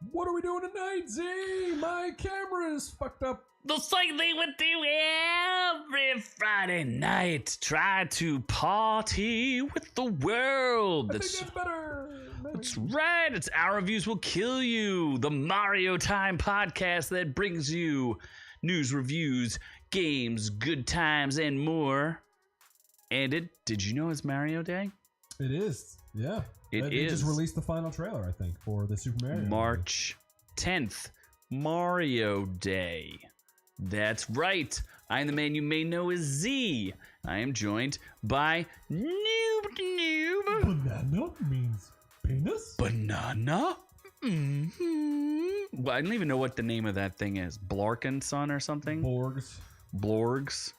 What are we doing tonight, Z? My camera is fucked up. The same thing we do every Friday night. Try to party with the world. I think that's better. Maybe. That's right. It's Our Reviews Will Kill You, the Mario Time podcast that brings you news, reviews, games, good times, and more. And did you know it's Mario Day? It is, yeah. They just released the final trailer, I think, for the Super Mario. March 10th, Mario Day. That's right. I am the man you may know as Z. I am joined by Noob. Banana means penis? Banana? Mm-hmm. Well, I don't even know what the name of that thing is. Blarkin Son or something? Borgs.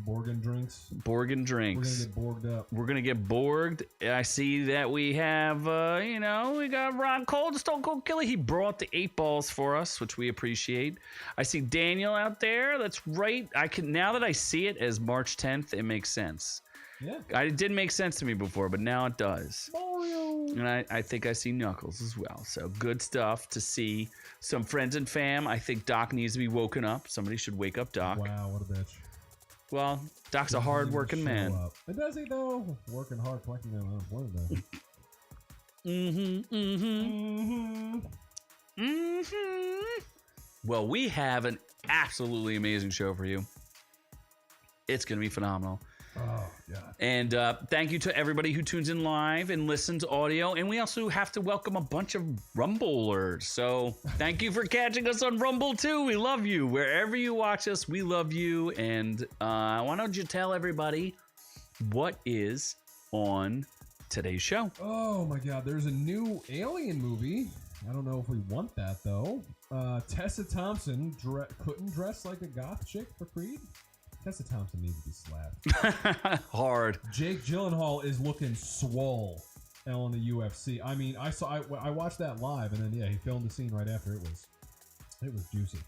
Borgen drinks. Borgen drinks. We're going to get borged up. We're going to get borged. I see that we have, we got Ron Cole, the Stone Cold Killer. He brought the 8 balls for us, which we appreciate. I see Daniel out there. That's right. Now that I see it as March 10th, it makes sense. Yeah. It didn't make sense to me before, but now it does. Mario. And I think I see Knuckles as well. So good stuff to see some friends and fam. I think Doc needs to be woken up. Somebody should wake up Doc. Wow, what a bitch. Well, Doc's a hard-working man. And does he, though? Working hard, collecting that unemployment. Well, we have an absolutely amazing show for you. It's going to be phenomenal. Oh, God. And thank you to everybody who tunes in live and listens to audio. And we also have to welcome a bunch of Rumblers. So thank you for catching us on Rumble, too. We love you. Wherever you watch us, we love you. And why don't you tell everybody what is on today's show? Oh, my God. There's a new Alien movie. I don't know if we want that, though. Tessa Thompson couldn't dress like a goth chick for Creed. Tessa Thompson needs to be slapped. Hard. Jake Gyllenhaal is looking swole on the UFC. I mean, I watched that live, and then he filmed the scene right after. It was juicy.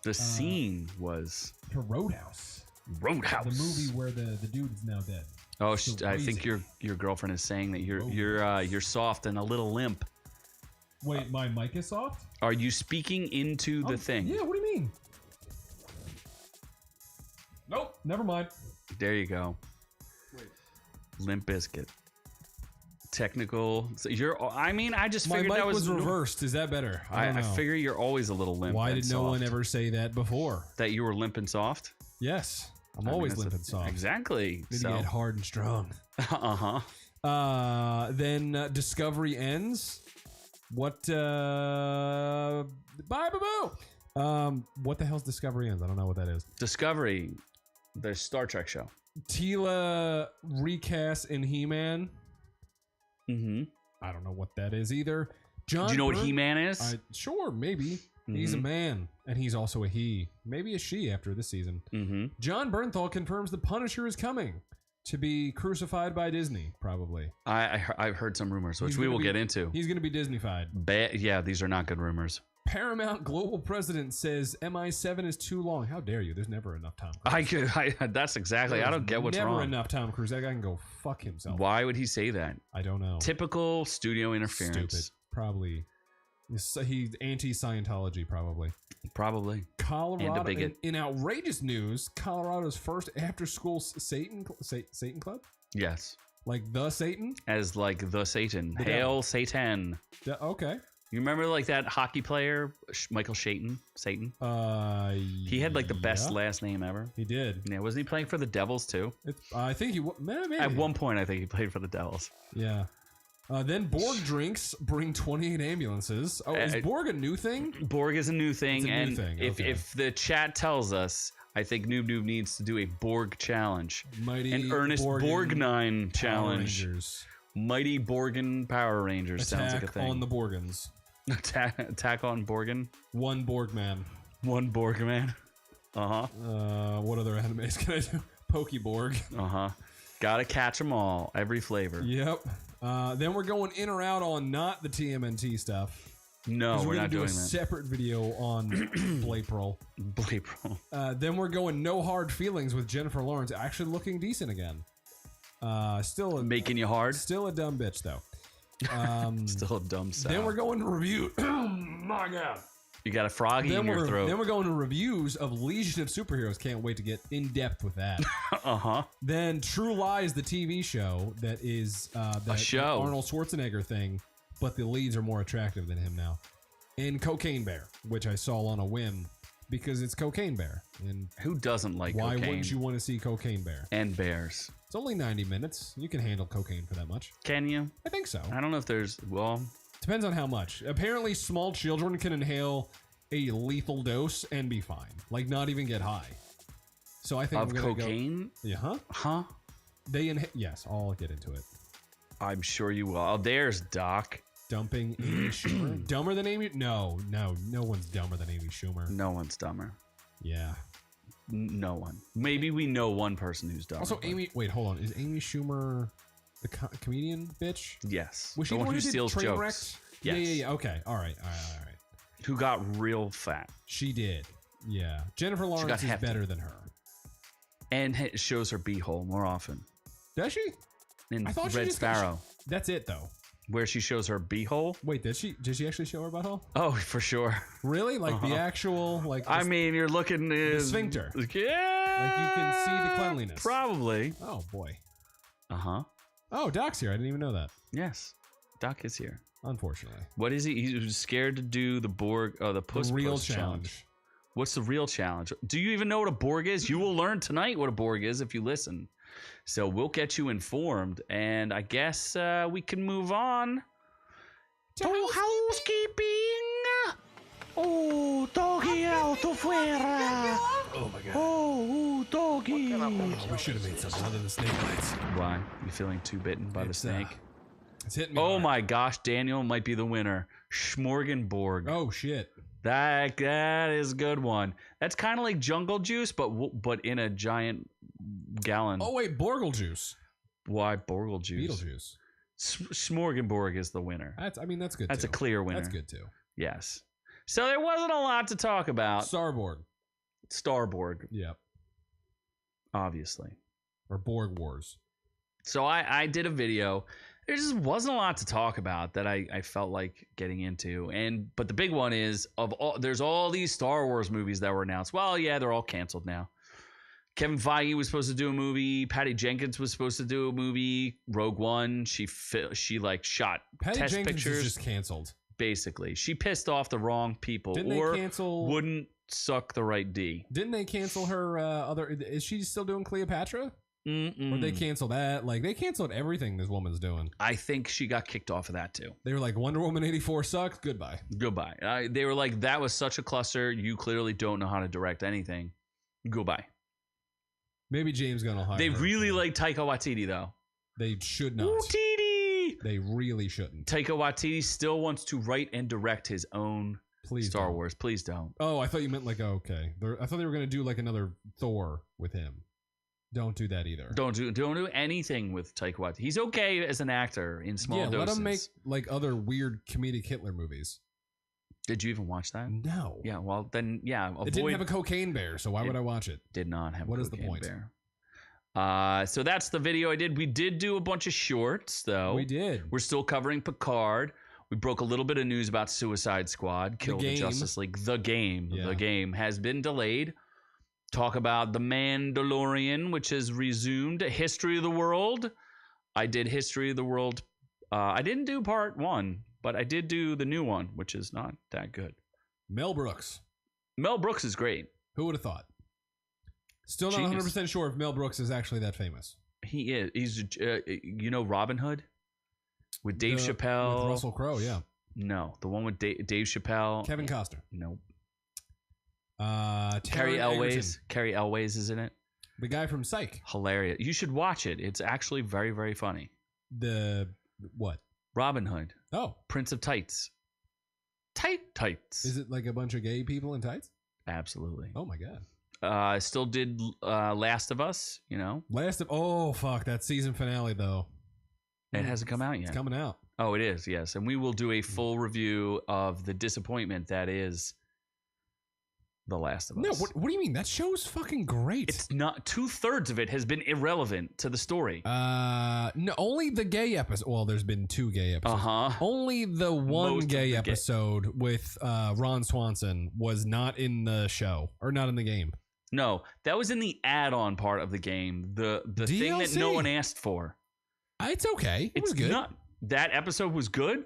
The scene was to Roadhouse. Roadhouse, the movie where the dude is now dead. Oh, I think your girlfriend is saying that you're soft and a little limp. Wait, my mic is soft? Are you speaking into the thing? Yeah. What do you mean? Nope. Never mind. There you go. Wait. Limp Bizkit. Technical. So I just my figured mic that was reversed. Is that better? I figure you're always a little limp. Why did no one ever say that before? That you were limp and soft? Yes. I'm always limp and soft. Exactly. Need to get hard and strong. Uh-huh. Then Discovery ends. What? Bye, boo-boo. What the hell's Discovery ends? I don't know what that is. Discovery, the Star Trek show. Teela recast in He-Man. Mm-hmm. I don't know what that is either. John, do you know what He-Man is? Sure, maybe. Mm-hmm. He's a man, and he's also a he. Maybe a she after this season. Mm-hmm. John Bernthal confirms the Punisher is coming to be crucified by Disney, probably. I've heard some rumors, which we will get into. He's going to be Disney-fied. Yeah, these are not good rumors. Paramount global president says MI7 is too long. How dare you? There's never enough Tom Cruise. That's exactly. I don't get what's wrong. Never enough Tom Cruise. That guy can go fuck himself. Why would he say that? I don't know. Typical studio interference. Stupid. Probably. He's anti-Scientology, probably. Probably. Colorado. And a bigot. In outrageous news, Colorado's first after-school Satan club? Yes. Like the Satan? As like the Satan. The Hail devil. Satan. Okay. You remember like that hockey player, Michael Satan? He had like the best last name ever. He did. Yeah, wasn't he playing for the Devils too? I think he maybe. At one point, I think he played for the Devils. Yeah. Then Borg drinks bring 28 ambulances. Oh, is Borg a new thing? Borg is a new thing. It's a new thing. If the chat tells us, I think Noob needs to do a Borg challenge. Mighty Ernest Borgnine challenge. Rangers. Mighty Borgin Power Rangers. Attack sounds like a thing. On the Borgans. Attack on Borgin. One Borgman. One Borgman. What other animes can I do? Pokeborg. Gotta catch them all. Every flavor. Yep. Then we're going in or out on not the TMNT stuff. No, we're not doing that. a separate video on Blapril. Then we're going no hard feelings with Jennifer Lawrence actually looking decent again. Still making you hard. Still a dumb bitch though. Still a dumb sound. Then we're going to review. My God. You got a froggy in your throat. Then we're going to reviews of Legion of Superheroes. Can't wait to get in depth with that. Then True Lies, the TV show that is a show. Arnold Schwarzenegger thing, but the leads are more attractive than him now. And Cocaine Bear, which I saw on a whim because it's Cocaine Bear. And who doesn't like why cocaine? Wouldn't you want to see Cocaine Bear? And bears. It's only 90 minutes. You can handle cocaine for that much. Can you? I think so. I don't know if there's, well... Depends on how much. Apparently, small children can inhale a lethal dose and be fine. Like, not even get high. So I think of we're gonna cocaine? Go, yeah, huh? Yes, I'll get into it. I'm sure you will. Oh, there's Doc. Dumping Amy Schumer. Dumber than Amy? No one's dumber than Amy Schumer. No one's dumber. Yeah. No one. Maybe we know one person who's dumber. Also, Amy. Wait, hold on. Is Amy Schumer the comedian bitch? Yes. Was she the one who steals jokes? Yes. Yeah. Okay. All right. Who got real fat? She did. Yeah. Jennifer Lawrence is better than her. And shows her beehole more often. Does she? In Red Sparrow. That's it though. Where she shows her beehole? Wait, did she actually show her butthole? Oh, for sure. Really? Like the actual, like... I mean, you're looking... The sphincter. Yeah! Like you can see the cleanliness. Probably. Oh, boy. Uh-huh. Oh, Doc's here. I didn't even know that. Yes. Doc is here. Unfortunately. What is he? He's scared to do the Borg... Oh, the Puss real Puss challenge. What's the real challenge? Do you even know what a Borg is? You will learn tonight what a Borg is if you listen. So we'll get you informed. And I guess we can move on... to housekeeping. Oh, doggy out fuera. Oh my God. Oh, doggy. We should have made something other than snake bites. Why? You feeling too bitten by the snake? It's hitting me. Oh my gosh, Daniel might be the winner. Schmorgenborg. Oh shit. That is a good one. That's kind of like jungle juice, but in a giant gallon. Oh wait, Borgle juice. Why Borgle juice? Beetlejuice. Schmorgenborg is the winner. That's good. That's too. a clear winner. That's good too. Yes. So there wasn't a lot to talk about. Starborg. Yep. Obviously. Or Borg Wars. So I did a video. There just wasn't a lot to talk about that I felt like getting into. But the big one is there's all these Star Wars movies that were announced. Well, yeah, they're all canceled now. Kevin Feige was supposed to do a movie. Patty Jenkins was supposed to do a movie. Rogue One. She shot Patty test Jenkins pictures. Is just canceled. Basically, she pissed off the wrong people. Didn't they cancel? Wouldn't suck the right D. Didn't they cancel her other? Is she still doing Cleopatra? Or they canceled that? Like they canceled everything this woman's doing. I think she got kicked off of that too. They were like, Wonder Woman 84 sucks. Goodbye. They were like, that was such a cluster. You clearly don't know how to direct anything. Goodbye. Maybe James Gunn will hire They her. really like Taika Waititi though. They should not. Waititi! They really shouldn't. Taika Waititi still wants to write and direct his own Star Wars. Please don't. Oh, I thought you meant like, okay. I thought they were going to do like another Thor with him. Don't do that either. Don't do anything with Taika Waititi. He's okay as an actor in small doses. Let him make like other weird comedic Hitler movies. Did you even watch that? No. Yeah, well then, yeah. It didn't have a cocaine bear, so why would I watch it? Did not have. What a is the cocaine point? Bear. So that's the video I did. We did do a bunch of shorts, though. We did. We're still covering Picard. We broke a little bit of news about Suicide Squad, Kill the Justice League. The game. Yeah. The game has been delayed. Talk about The Mandalorian, which has resumed. History of the World. I did History of the World. I didn't do part 1, but I did do the new one, which is not that good. Mel Brooks. Mel Brooks is great. Who would have thought? Still not 100% sure if Mel Brooks is actually that famous. He is. He's, Robin Hood? With Dave Chappelle. With Russell Crowe, yeah. No, the one with Dave Chappelle. Kevin Costner. Nope. Carrie Elways. Carrie Elways is in it. The guy from Psych. Hilarious. You should watch it. It's actually very, very funny. The what? Robin Hood. Oh. Prince of Tights. Tights. Is it like a bunch of gay people in tights? Absolutely. Oh my God. Still did Last of Us, Oh, fuck. That season finale, though. It hasn't come out yet. It's coming out. Oh, it is, yes. And we will do a full review of the disappointment that is The Last of Us. No, what do you mean? That show's fucking great. It's not. 2/3 of it has been irrelevant to the story. No, only the gay episode. Well, there's been 2 gay episodes. Only the one gay episode with Ron Swanson was not in the show or not in the game. No, that was in the add-on part of the game. The thing that no one asked for. It's okay. It was good. That episode was good?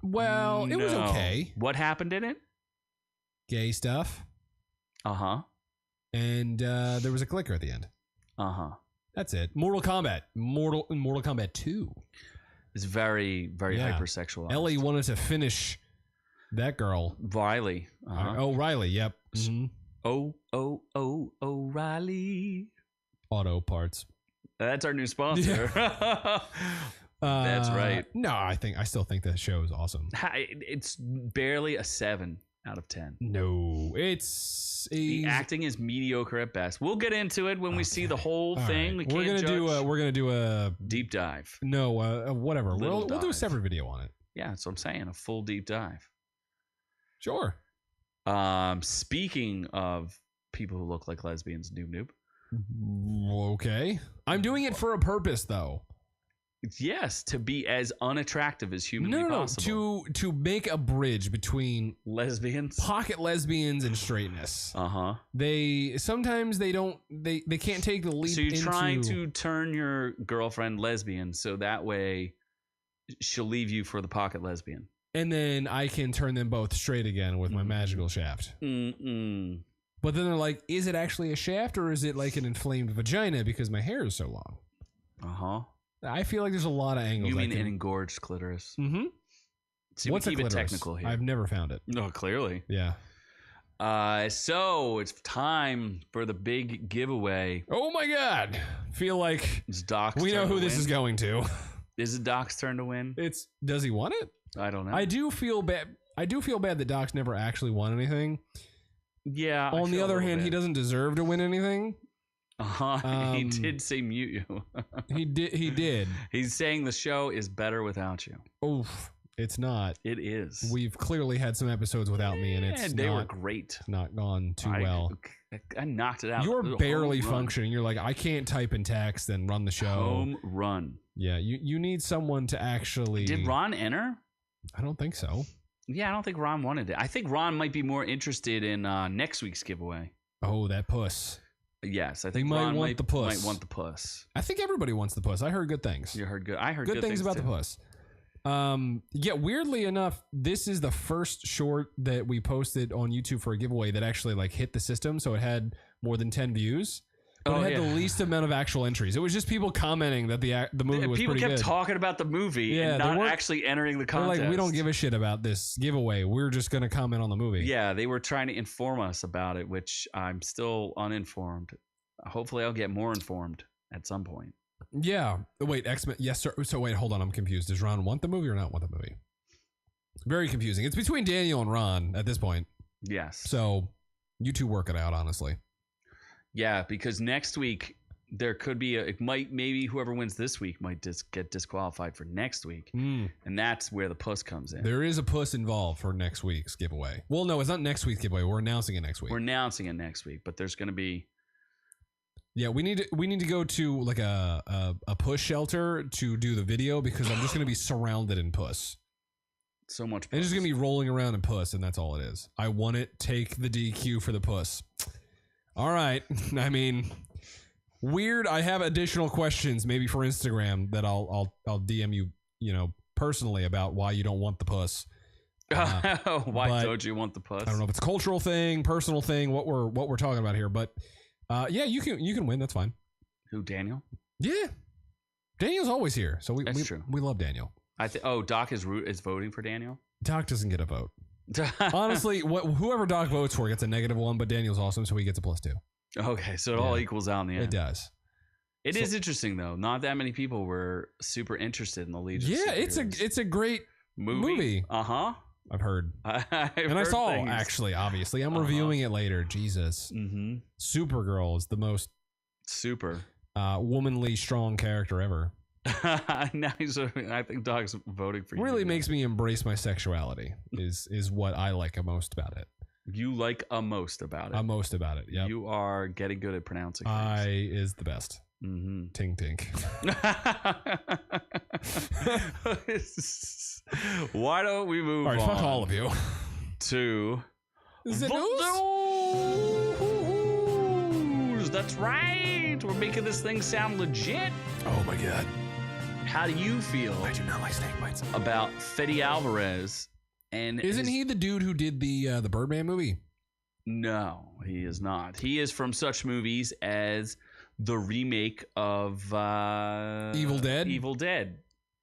Well, it was okay. What happened in it? Gay stuff. And there was a clicker at the end. That's it. Mortal Kombat 2 is very, very hypersexual. Ellie wanted to finish that girl. Riley. Oh, Riley. Yep. Mm-hmm. Riley. Auto Parts. That's our new sponsor. That's right. No, I still think that show is awesome. It's barely a 7 out of 10. No, the acting is mediocre at best. We'll get into it when we see the whole thing. Right. We're gonna do a deep dive. No, whatever. We'll do a separate video on it. Yeah, that's what I'm saying. A full deep dive. Sure. Speaking of people who look like lesbians, noob. Okay. I'm doing it for a purpose, though. Yes, to be as unattractive as humanly possible. To make a bridge between lesbians, pocket lesbians, and straightness. They can't take the leap. So you're trying to turn your girlfriend lesbian, so that way she'll leave you for the pocket lesbian, and then I can turn them both straight again with my magical shaft. But then they're like, is it actually a shaft or is it like an inflamed vagina because my hair is so long? I feel like there's a lot of angles. You mean an engorged clitoris? So what's a clitoris? Technical here. I've never found it. No, clearly. Yeah. So it's time for the big giveaway. Oh my God! Feel like it's Doc's we know who this is going to. Is it Doc's turn to win? Does he want it? I don't know. I do feel bad that Doc's never actually won anything. Yeah. On the other hand, he doesn't deserve to win anything. He did say mute you. He did. He's saying the show is better without you. Oof. It's not. It is. We've clearly had some episodes without me, and they were great. Not gone too well. I knocked it out. You're barely functioning. You're like, I can't type in text and run the show. Home run. Yeah, you need someone to actually. Did Ron enter? I don't think so. Yeah, I don't think Ron wanted it. I think Ron might be more interested in next week's giveaway. Oh, that puss. Yes, I think Ron might want the puss. I think everybody wants the puss. I heard good things. You heard good. I heard good things about the puss. Yeah, weirdly enough, this is the first short that we posted on YouTube for a giveaway that actually like hit the system, so it had more than 10 views. But it had the least amount of actual entries. It was just people commenting that the movie was pretty good. People kept talking about the movie and not actually entering the contest. They're like, we don't give a shit about this giveaway. We're just going to comment on the movie. Yeah, they were trying to inform us about it, which I'm still uninformed. Hopefully I'll get more informed at some point. Yeah. Wait, X-Men. Yes, sir. So wait, hold on. I'm confused. Does Ron want the movie or not want the movie? Very confusing. It's between Daniel and Ron at this point. Yes. So you two work it out, honestly. Yeah, because next week there could be maybe whoever wins this week might get disqualified for next week, and that's where the puss comes in. There is a puss involved for next week's giveaway. Well, no, it's not next week's giveaway. We're announcing it next week. But there's going to be. Yeah, we need to go to like a puss shelter to do the video because I'm just going to be surrounded in puss. So much. It's just going to be rolling around in puss, and that's all it is. I want it. Take the DQ for the puss. All right. I mean, weird. I have additional questions, maybe for Instagram, that I'll DM you, personally about why you don't want the puss. Why don't you want the puss? I don't know if it's a cultural thing, personal thing, what we're talking about here, but yeah, you can win. That's fine. Who, Daniel? Yeah, Daniel's always here, so That's true. We love Daniel. Doc is voting for Daniel. Doc doesn't get a vote. Honestly, whoever Doc votes for gets a -1, but Daniel's awesome, so he gets a +2. Okay, so it all equals out in the end. It does. It is interesting though. Not that many people were super interested in the Legion. Yeah, it's a great movie. I've heard. I saw things. Actually, obviously. I'm reviewing it later. Jesus. Mm-hmm. Supergirl is the most super womanly, strong character ever. Now I think Doc's voting for you. Really makes me embrace my sexuality is what I like most about it. You like a most about it. A most about it. Yeah. You are getting good at pronouncing things. I is the best. Mm-hmm. Tink tink. Why don't we move All right, on? fuck all of you. To The news. That's right. We're making this thing sound legit. Oh my god. How do you feel I do not like snake bites. about Fede Alvarez? And Isn't he the dude who did the Birdman movie? No, he is not. He is from such movies as the remake of Evil Dead? Evil Dead.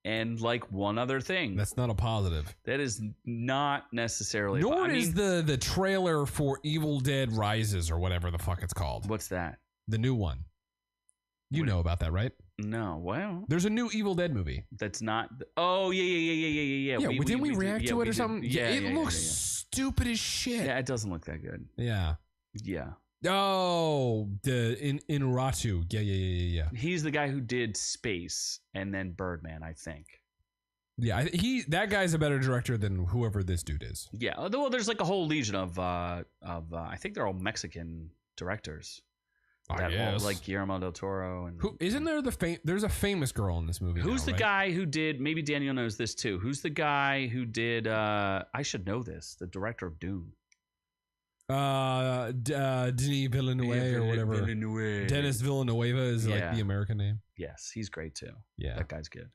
And like one other thing. That's not a positive. That is not necessarily. Nor is the trailer for Evil Dead Rises or whatever the fuck it's called. What's that? The new one. You know about that, right? No. Well, There's a new Evil Dead movie. that's not. Oh yeah. Yeah, didn't we react to it or something? Yeah, it looks stupid as shit. Yeah, it doesn't look that good. Yeah. Yeah. Oh, the Inarritu. Yeah. He's the guy who did Space and then Birdman, I think. Yeah, that guy's a better director than whoever this dude is. Yeah. Well, there's like a whole legion of I think they're all Mexican directors. I guess. Like Guillermo del Toro and Who isn't there there's a famous girl in this movie. who's now, the right? guy who did, maybe Daniel knows this too. Who's the guy who did I should know this, the director of Dune. Denis Villeneuve or whatever. Villeneuve. Dennis Villanueva is like Yeah. the American name. Yes, he's great too. Yeah. That guy's good.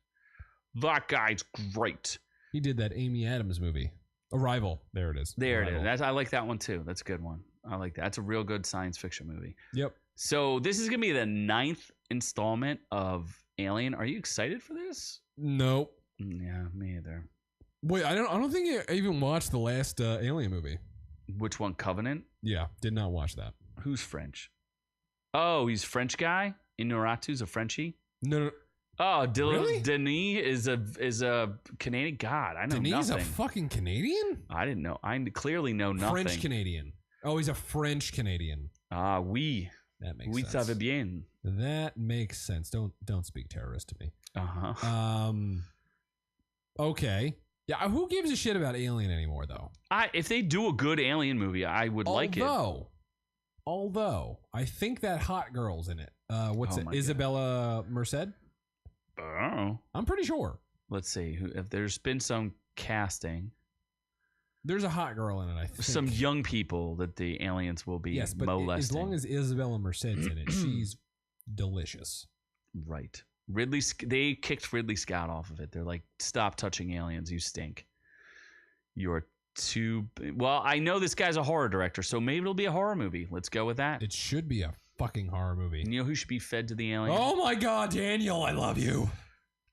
That guy's great. He did that Amy Adams movie. Arrival. There it is. There Arrival. it is. I like that one too. That's a good one. I like that. That's a real good science fiction movie. Yep. So this is gonna be the 9th installment of Alien. Are you excited for this? Nope. Yeah, me either. Wait, I don't think I even watched the last Alien movie. Which one? Covenant? Yeah, did not watch that. Who's French? Oh, he's French guy. Inarritu's a Frenchie. No. Oh, Really? Denis is a Canadian. God, I know Denis nothing. a fucking Canadian? I didn't know. I clearly know nothing. French Canadian. Oh, he's a French Canadian. Ah, oui. That makes Oui, ça sense. va bien. That makes sense. Don't speak terrorist to me. Uh-huh. Okay. Yeah, who gives a shit about Alien anymore though? If they do a good Alien movie, I would like it. Although I think that hot girl's in it. What's Oh it? my God. Isabella Merced? Oh. I'm pretty sure. Let's see. If there's been some casting, There's a hot girl in it, I think. some young people that the aliens will be yes, but molesting. as long as Isabella Merced's in it, she's delicious. Right. They kicked Ridley Scott off of it. They're like, stop touching aliens. You stink. You're too. Well, I know this guy's a horror director, so maybe it'll be a horror movie. Let's go with that. It should be a fucking horror movie. And you know who should be fed to the alien? Oh my God, Daniel, I love you.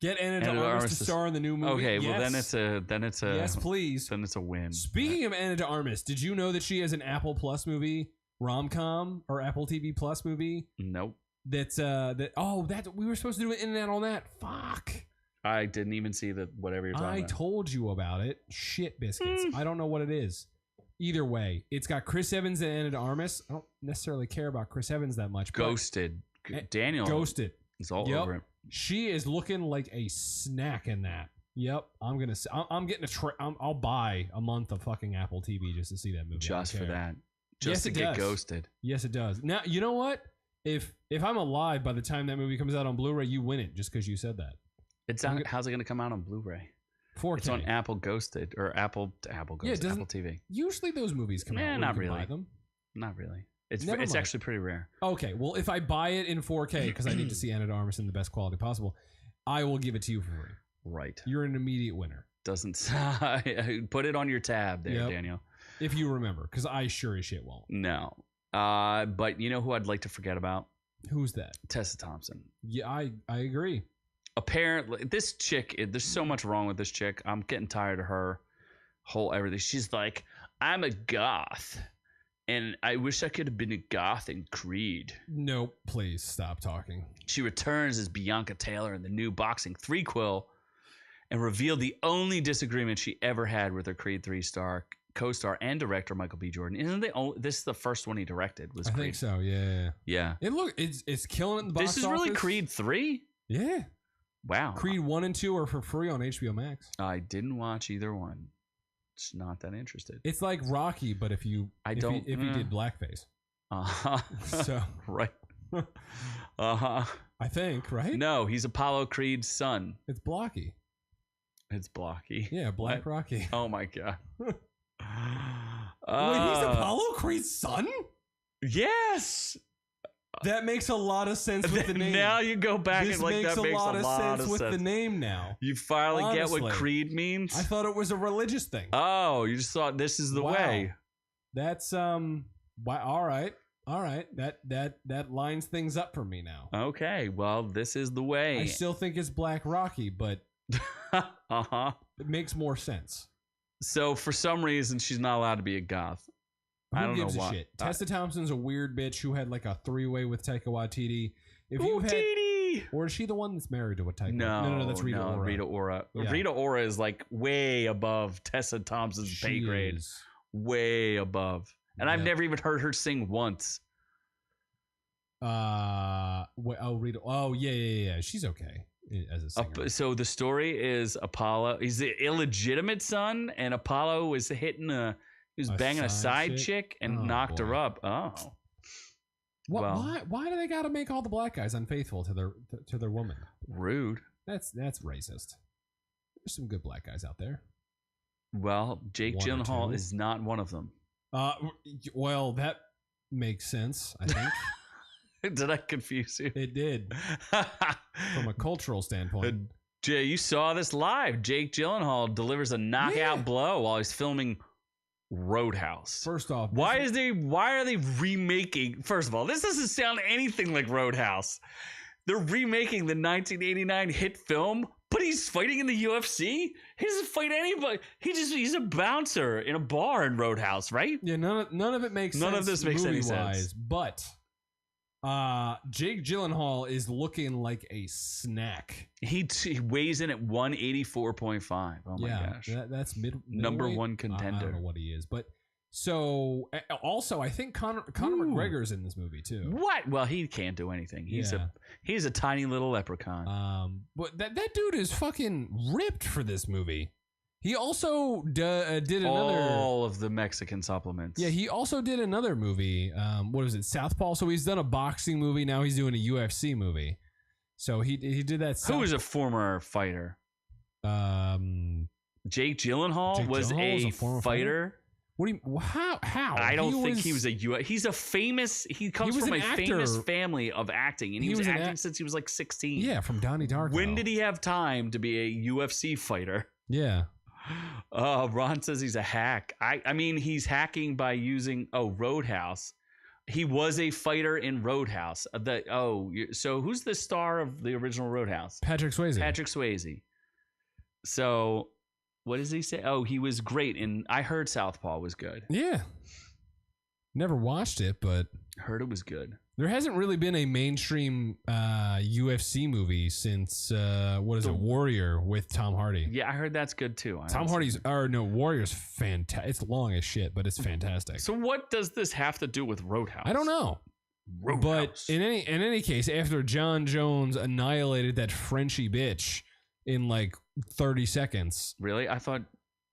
Get Anna de Armas to star in the new movie. Okay, well Yes. then it's a Yes, please. Then it's a win. Speaking of Anna de Armas, did you know that she has an Apple Plus movie, rom-com or Apple TV Plus movie? Nope. That we were supposed to do an in and out on that. Fuck. I didn't even see whatever you're talking I about. told you about it. Shit biscuits. I don't know what it is. Either way, it's got Chris Evans and Anna de Armas. I don't necessarily care about Chris Evans that much. but Ghosted. Daniel. Ghosted. It's all Yep. over it. She is looking like a snack in that. Yep, I'm getting I'll buy a month of fucking Apple TV just to see that movie. Just I for don't care. that. Just Yes, to it get does. ghosted. Yes, it does. Now you know what? If I'm alive by the time that movie comes out on Blu-ray, you win it just because you said that. How's it going to come out on Blu-ray? 4K. It's on Apple Ghosted or Apple Ghosted, Yeah, it doesn't- Apple TV. Usually those movies come out. where not you can buy really. them. Not really. It's Never mind. actually pretty rare. Okay, well, if I buy it in 4K because I need to see Anna de Armas in the best quality possible, I will give it to you for free. Right. You're an immediate winner Doesn't put it on your tab there, Yep. Daniel. if you remember, because I sure as shit won't. No. But you know who I'd like to forget about? Who's that? Tessa Thompson. Yeah, I agree. Apparently, this chick, there's so much wrong with this chick. I'm getting tired of her whole everything. She's like, I'm a goth, and I wish I could have been a goth in Creed. Nope, please stop talking. She returns as Bianca Taylor in the new boxing threequel and revealed the only disagreement she ever had with her Creed 3 co-star and director Michael B. Jordan. This is the first one he directed? Was I Creed. think so. Yeah. Yeah. It's killing it in the box This is really office. Creed 3? Yeah. Wow. Creed 1 and 2 are for free on HBO Max. I didn't watch either one. just not that interested. It's like Rocky, but if you if you did blackface. So right. I think, right? No, he's Apollo Creed's son. It's Blocky. It's Blocky. Yeah, Black Rocky. Oh my god. Wait, he's Apollo Creed's son? Yes. That makes a lot of sense with the name. Now you go back this and like makes that makes a lot of sense with the name now. You finally Honestly. get what Creed means? I thought it was a religious thing. Oh, you just thought this is the way. That's all right. All right. That lines things up for me now. Okay, well, this is the way. I still think it's Black Rocky, but it makes more sense. So for some reason she's not allowed to be a goth. Who I don't gives know a why. shit? Tessa Thompson's a weird bitch who had like a 3-way with Taika Waititi. Or is she the one that's married to a Taika? No, that's Rita Ora. Rita Ora. Yeah. Rita Ora is like way above Tessa Thompson's pay grade. Is. Way above. And I've never even heard her sing once. Rita. Oh, yeah. She's okay as a singer. So the story is Apollo. He's the illegitimate son, and Apollo was he was banging a side chick and knocked her up. Oh. Why do they got to make all the black guys unfaithful to their woman? Rude. That's racist. There's some good black guys out there. Well, Jake Gyllenhaal is not one of them. Well, that makes sense, I think. Did I confuse you? It did. From a cultural standpoint. Jay, you saw this live. Jake Gyllenhaal delivers a knockout blow while he's filming Roadhouse. First off, why are they remaking? First of all, this doesn't sound anything like Roadhouse. They're remaking the 1989 hit film, but he's fighting in the UFC. He doesn't fight anybody. He's a bouncer in a bar in Roadhouse, right? Yeah, none of it makes sense. None of this makes any sense. But Jake Gyllenhaal is looking like a snack. He weighs in at 184.5. Oh my gosh. That's number one contender. I don't know what he is, but so also I think Conor McGregor's in this movie too. What? Well, he can't do anything. He's a tiny little leprechaun. But that dude is fucking ripped for this movie. He also did another... All of the Mexican supplements. Yeah, he also did another movie. What is it? Southpaw. So he's done a boxing movie. Now he's doing a UFC movie. So he did that. Who is a former fighter? Jake Gyllenhaal was a fighter. What do you? How? I don't think he was a He's a famous. He comes from a famous family of acting, and he was acting since he was like 16. Yeah, from Donnie Darko. When did he have time to be a UFC fighter? Yeah. Ron says he's a hack. I mean, he's hacking by using Roadhouse. He was a fighter in Roadhouse. So who's the star of the original Roadhouse? Patrick Swayze. So what does he say? Oh, he was great, and I heard Southpaw was good. Yeah. Never watched it, but heard it was good. There hasn't really been a mainstream UFC movie since Warrior with Tom Hardy. Yeah, I heard that's good too. Warrior's fantastic. It's long as shit, but it's fantastic. So what does this have to do with Roadhouse? I don't know. Roadhouse. But in any case, after John Jones annihilated that Frenchy bitch in like 30 seconds. Really? I thought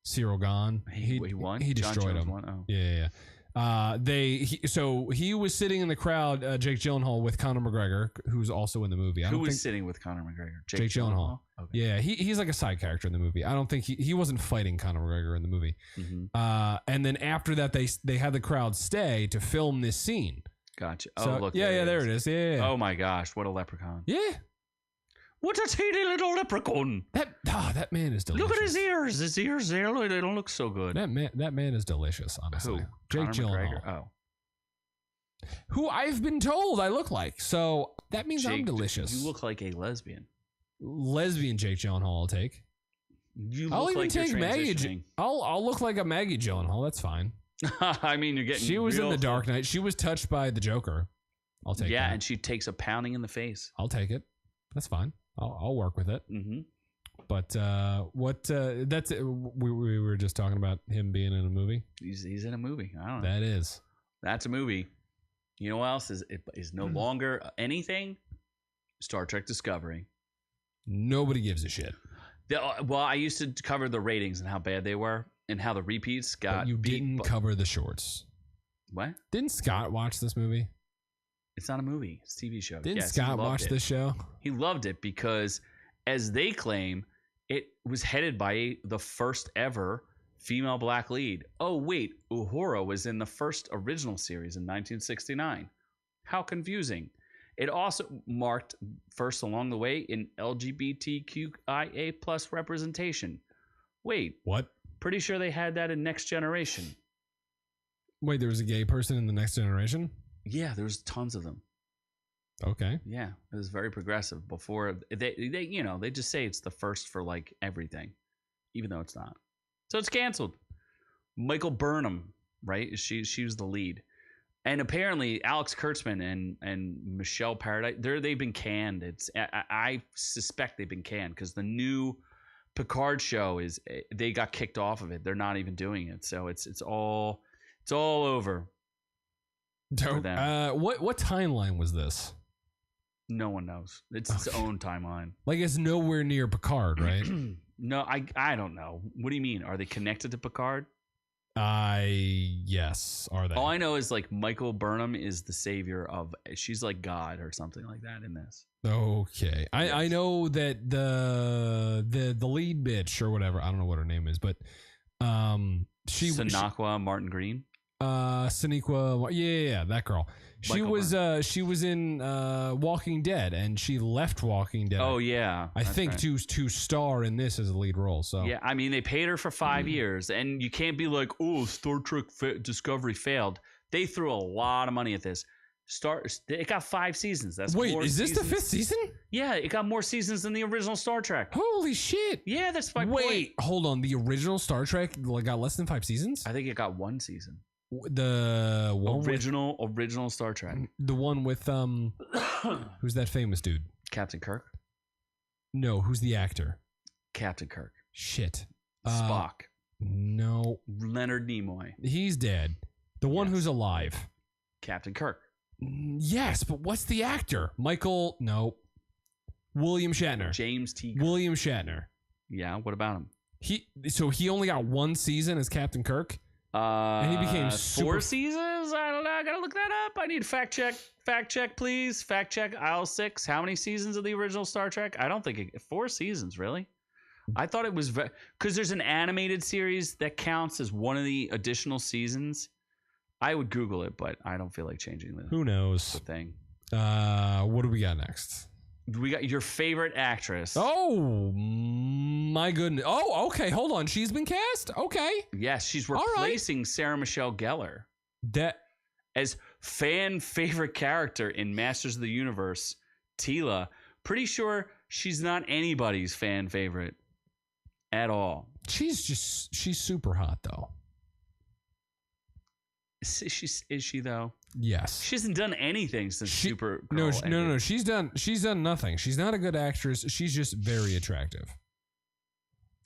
Cyril Gahn. He won. He destroyed him. Won? Oh. Yeah. He was sitting in the crowd, Jake Gyllenhaal, with Conor McGregor, who's also in the movie. Who was sitting with Conor McGregor? Jake Gyllenhaal. Okay. Yeah, he's like a side character in the movie. I don't think he wasn't fighting Conor McGregor in the movie. Mm-hmm. And then after that, they had the crowd stay to film this scene. Gotcha. So, look. There it is. Yeah. Oh my gosh, what a leprechaun. Yeah. What a teeny little leprechaun. That man is delicious. Look at his ears. His ears, they don't look so good. That man is delicious, honestly. Who? Jake Gyllenhaal. Oh. Who I've been told I look like. So that means I'm delicious. You look like a lesbian. Lesbian Jake Gyllenhaal I'll take. I'll even take Maggie. I'll look like a Maggie Gyllenhaal. That's fine. I mean, you're getting. She was in The Dark Knight. She was touched by the Joker. I'll take it. Yeah, and she takes a pounding in the face. I'll take it. That's fine. I'll work with it. Mm-hmm. But that's we were just talking about him being in a movie. He's in a movie. I don't know. That's a movie. You know what else is no longer anything? Star Trek Discovery. Nobody gives a shit. Well, I used to cover the ratings and how bad they were. and how the repeats got But you beat. didn't cover the shorts. What? Didn't Scott watch this movie? It's not a movie. It's a TV show. Didn't Yes, Scott watch this show? He loved it because, as they claim, it was headed by the first ever female black lead. Oh, wait. Uhura was in the first original series in 1969. How confusing. It also marked first along the way in LGBTQIA plus representation. Wait, What? pretty sure they had that in Next Generation. Wait, there was a gay person in the Next Generation? Yeah, there was tons of them. Okay. Yeah, it was very progressive. Before they just say it's the first for like everything, even though it's not. So it's canceled. Michael Burnham, right? She was the lead, and apparently Alex Kurtzman and Michelle Paradise, they've been canned. I suspect they've been canned because the new Picard show they got kicked off of it. They're not even doing it. So it's all over. For them. What timeline was this? No one knows. It's its own timeline. Like it's nowhere near Picard, right? No, I don't know. What do you mean? Are they connected to Picard? Yes. Are they? All I know is like Michael Burnham is the savior of. She's like God or something like that in this. Okay. Yes. I know that the lead bitch or whatever, I don't know what her name is, but Sanakwa Martin Green. Sonequa, yeah, that girl. She was in Walking Dead, and she left Walking Dead. Oh yeah, I think right. to star in this as a lead role. So yeah, I mean they paid her for 5 years, and you can't be like, oh, Star Trek Discovery failed. They threw a lot of money at this. It got 5 seasons. That's wait, more is this seasons. the 5th season? Yeah, it got more seasons than the original Star Trek. Holy shit! Yeah, that's my Wait, point. hold on. The original Star Trek got less than 5 seasons. I think it got 1 season. The one original Star Trek. The one with who's that famous dude? Captain Kirk. No, who's the actor? Captain Kirk. Shit. Spock. No, Leonard Nimoy. he's dead. The one Yes. who's alive. Captain Kirk. Yes, but what's the actor? Michael? No. William Shatner. James T. William Shatner. Yeah, what about him? He only got 1 season as Captain Kirk. And he became 4 seasons? I don't know. I gotta look that up. I need fact check. Fact check, please. Fact check aisle 6. How many seasons of the original Star Trek? I don't think 4 seasons, really. I thought it was because there's an animated series that counts as one of the additional seasons. I would Google it, but I don't feel like changing the Who knows? thing. What do we got next? We got your favorite actress. Oh my goodness. Oh, okay. Hold on. She's been cast. Okay. Yes, she's All right. replacing Sarah Michelle Gellar That as fan favorite character in Masters of the Universe, Teela. Pretty sure she's not anybody's fan favorite at all. she's super hot though. Is she though? Yes. She hasn't done anything since Supergirl. No. She's done nothing. She's not a good actress. She's just very attractive.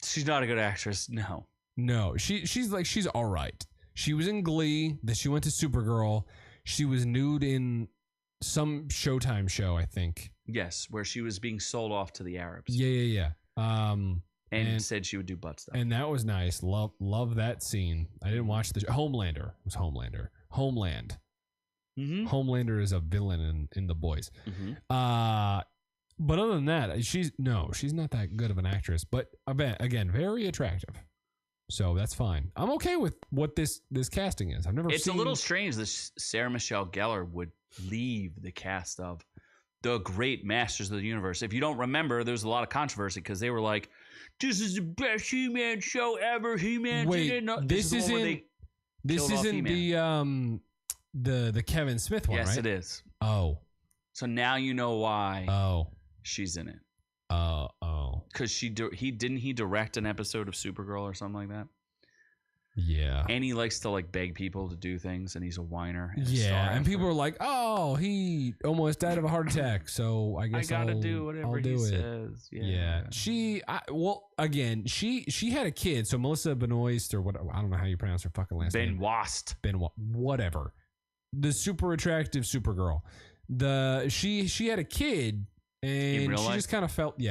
She's not a good actress. No. No, she's all right. She was in Glee. Then she went to Supergirl. She was nude in some Showtime show, I think. Yes, where she was being sold off to the Arabs. Yeah. And said she would do butt stuff. And that was nice. Love that scene. I didn't watch the Homelander. It was Homelander. Homeland. Mm-hmm. Homelander is a villain in The Boys. Mm-hmm. But other than that, she's not that good of an actress. But I bet again, very attractive. So that's fine. I'm okay with what this casting is. It's a little strange that Sarah Michelle Gellar would leave the cast of the great Masters of the Universe. If you don't remember, there was a lot of controversy because they were like, "This is the best He-Man show ever." He-Man. Wait, this isn't the Kevin Smith one, yes, right? it is. Oh. So now you know why Oh. she's in it. Oh. Because he direct an episode of Supergirl or something like that. Yeah. And he likes to like beg people to do things, and he's a whiner. Yeah, and people are like, "Oh, he almost died of a heart attack, so I guess I gotta do whatever he says." Yeah. She had a kid, so Melissa Benoist or what? I don't know how you pronounce her fucking last name. Benoist. Whatever. The super attractive Supergirl. She had a kid, and she just kind of felt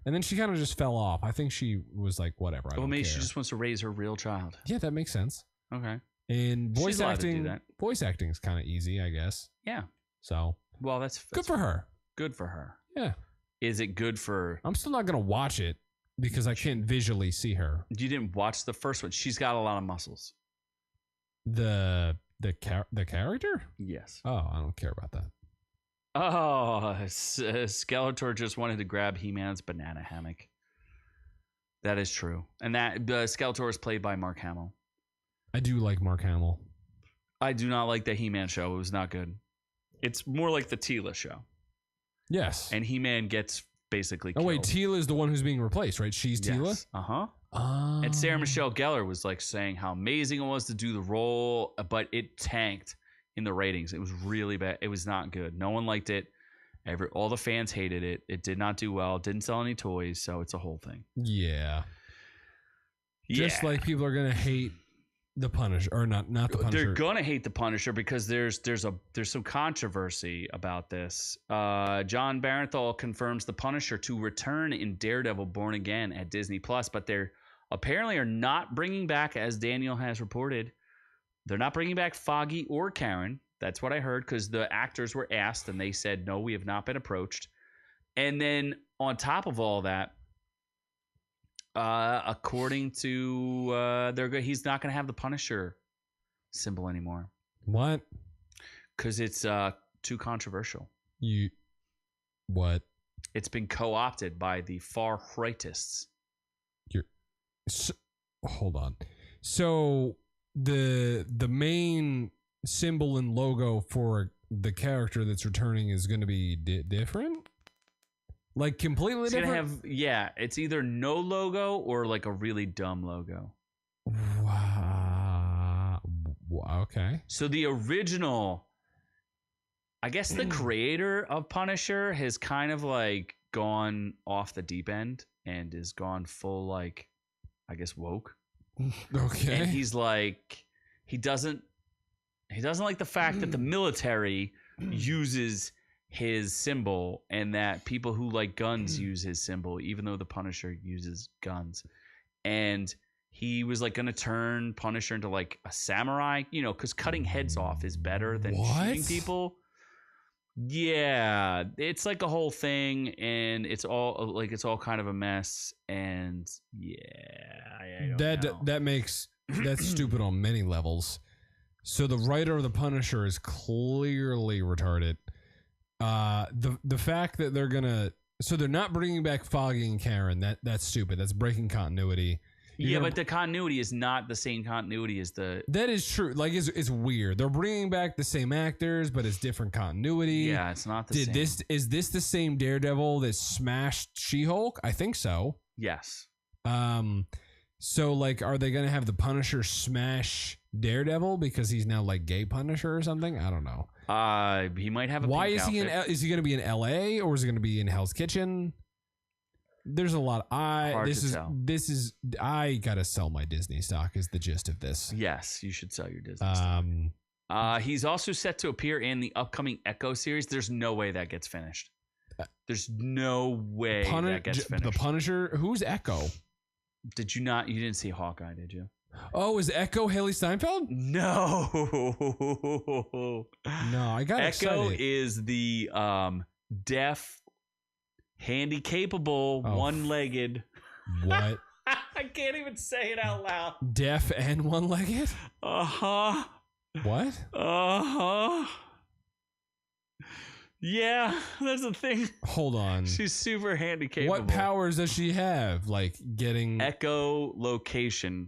And then she kind of just fell off. I think she was like, whatever. I don't maybe care. she just wants to raise her real child. Yeah, that makes sense. Okay. And She's allowed to do that. voice acting is kind of easy, I guess. Yeah. So, well, that's good for her. Good for her. Yeah. Is it good for? I'm still not gonna watch it because I can't visually see her. You didn't watch the first one. She's got a lot of muscles. The character? Yes. Oh, I don't care about that. Oh, Skeletor just wanted to grab He-Man's banana hammock. That is true. And that Skeletor is played by Mark Hamill. I do like Mark Hamill. I do not like the He-Man show. It was not good. It's more like the Teela show. Yes. And He-Man gets basically killed. Oh, wait. Teela is the one who's being replaced, right? She's Teela? Yes. Uh-huh. And Sarah Michelle Gellar was like saying how amazing it was to do the role, but it tanked in the ratings. It was really bad. It was not good. No one liked it. All the fans hated it. It did not do well. Didn't sell any toys, so it's a whole thing. Yeah. Just like people are gonna hate the Punisher, or not the Punisher. They're gonna hate the Punisher because there's some controversy about this. John Bernthal confirms the Punisher to return in Daredevil: Born Again at Disney Plus, but they're apparently are not bringing back, as Daniel has reported, they're not bringing back Foggy or Karen. That's what I heard, because the actors were asked and they said, no, we have not been approached. And then on top of all that, according to he's not going to have the Punisher symbol anymore. What? Because it's too controversial. What? It's been co-opted by the far rightists. Hold on. So the main symbol and logo for the character that's returning is going to be different? Like completely it's different? It's either no logo or like a really dumb logo. Wow. Okay. So the original, I guess the creator of Punisher has kind of like gone off the deep end and is gone full like, I guess, woke. Okay. And he's like, he doesn't like the fact that the military uses his symbol and that people who like guns use his symbol, even though the Punisher uses guns. And he was like going to turn Punisher into like a samurai, because cutting heads off is better than shooting people. Yeah, it's like a whole thing, and it's all kind of a mess. And yeah, that's stupid on many levels. So the writer of the Punisher is clearly retarded. The fact that they're not bringing back Foggy and Karen, that's stupid. That's breaking continuity. But the continuity is not the same continuity as the. That is true. Like it's weird. They're bringing back the same actors, but it's different continuity. Yeah, it's not the same. Is this the same Daredevil that smashed She-Hulk? I think so. Yes. So like, are they gonna have the Punisher smash Daredevil because he's now like gay Punisher or something? I don't know. He might have a. Why pink is outfit. is he gonna be in L.A. or is he gonna be in Hell's Kitchen? There's a lot. I gotta sell my Disney stock is the gist of this. Yes, you should sell your Disney stock. He's also set to appear in the upcoming Echo series. There's no way that gets finished. There's no way that gets finished. The Punisher. Who's Echo? Did you not? You didn't see Hawkeye, did you? Oh, is Echo Haley Steinfeld? No. No, I got Echo excited. is the deaf, handy-capable, one-legged. What? I can't even say it out loud. Deaf and one-legged? Uh-huh. What? Uh-huh. Yeah, that's the thing. Hold on. She's super handy-capable. What powers does she have? Like getting echolocation,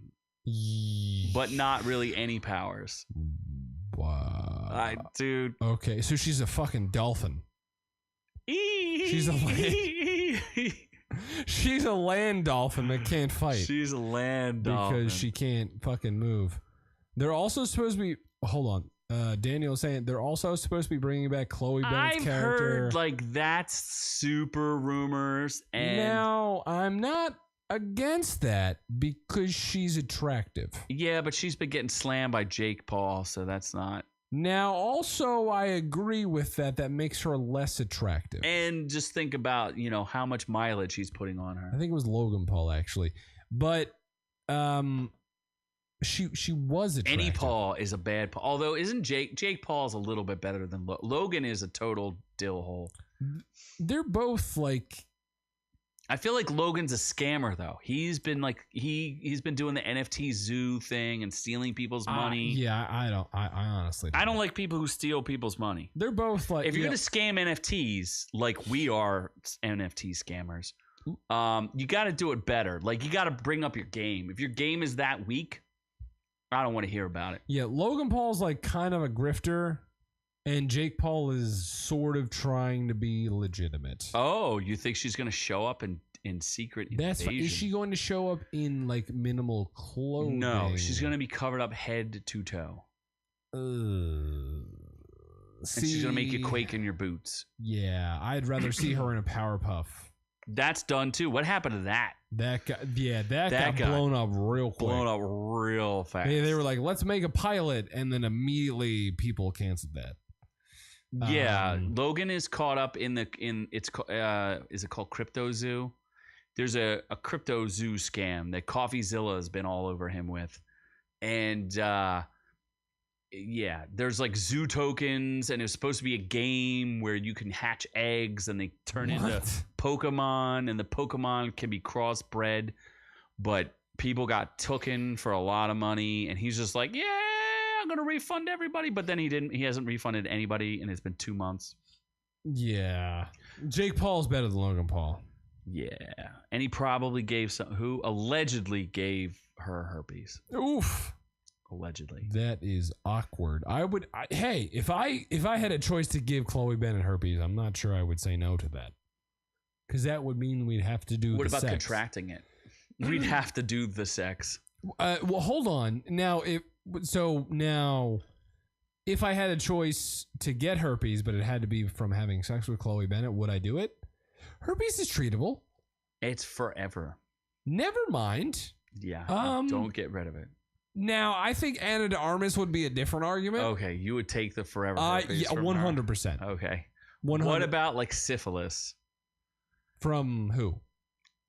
but not really any powers. Wow. Dude. Okay, so she's a fucking dolphin. She's a land dolphin that can't fight. She's a land dolphin because she can't fucking move. They're also supposed to be. Hold on. Daniel's saying they're also supposed to be bringing back Chloe Bennett's character. I've heard like that's super rumors. And now I'm not against that because she's attractive. Yeah, but she's been getting slammed by Jake Paul, so that's not. Now, also, I agree with that. That makes her less attractive. And just think about, how much mileage he's putting on her. I think it was Logan Paul, actually. But she was attractive. Any Paul is a bad Paul. Although, isn't Jake Paul's a little bit better than Logan is a total dill hole. They're both like... I feel like Logan's a scammer, though. He's been like he's been doing the NFT zoo thing and stealing people's money. Yeah, I honestly I don't like people who steal people's money. They're both like... If you're gonna scam NFTs like we are NFT scammers, you got to do it better. Like, you got to bring up your game. If your game is that weak, I don't want to hear about it. Yeah, Logan Paul's like kind of a grifter, and Jake Paul is sort of trying to be legitimate. Oh, you think she's going to show up in secret invasion? Is she going to show up in like minimal clothing? No, she's going to be covered up head to toe. And she's going to make you quake in your boots. Yeah, I'd rather see her in a Powerpuff. That's done too. What happened to that? That got blown up real quick. Blown up real fast. They were like, let's make a pilot, and then immediately people canceled that. Yeah, Logan is caught up in is it called Crypto Zoo? There's a Crypto Zoo scam that CoffeeZilla has been all over him with. And there's like zoo tokens, and it was supposed to be a game where you can hatch eggs and they turn into Pokemon, and the Pokemon can be crossbred, but people got tooken for a lot of money, and he's just like, yeah, I'm gonna refund everybody, but then he hasn't refunded anybody, and it's been 2 months. Yeah, Jake Paul's better than Logan Paul. Yeah, and he probably allegedly gave her herpes. Oof. Allegedly. That is awkward. Hey, if I had a choice to give Chloe Bennett herpes, I'm not sure I would say no to that, because that would mean we'd have to do. What the about sex. Contracting it? We'd have to do the sex. Well, hold on. Now, if I had a choice to get herpes, but it had to be from having sex with Chloe Bennett, would I do it? Herpes is treatable. It's forever. Never mind. Yeah. Don't get rid of it. Now, I think Ana de Armas would be a different argument. Okay, you would take the forever herpes. Yeah, 100%. Okay. 100. What about like syphilis? From who?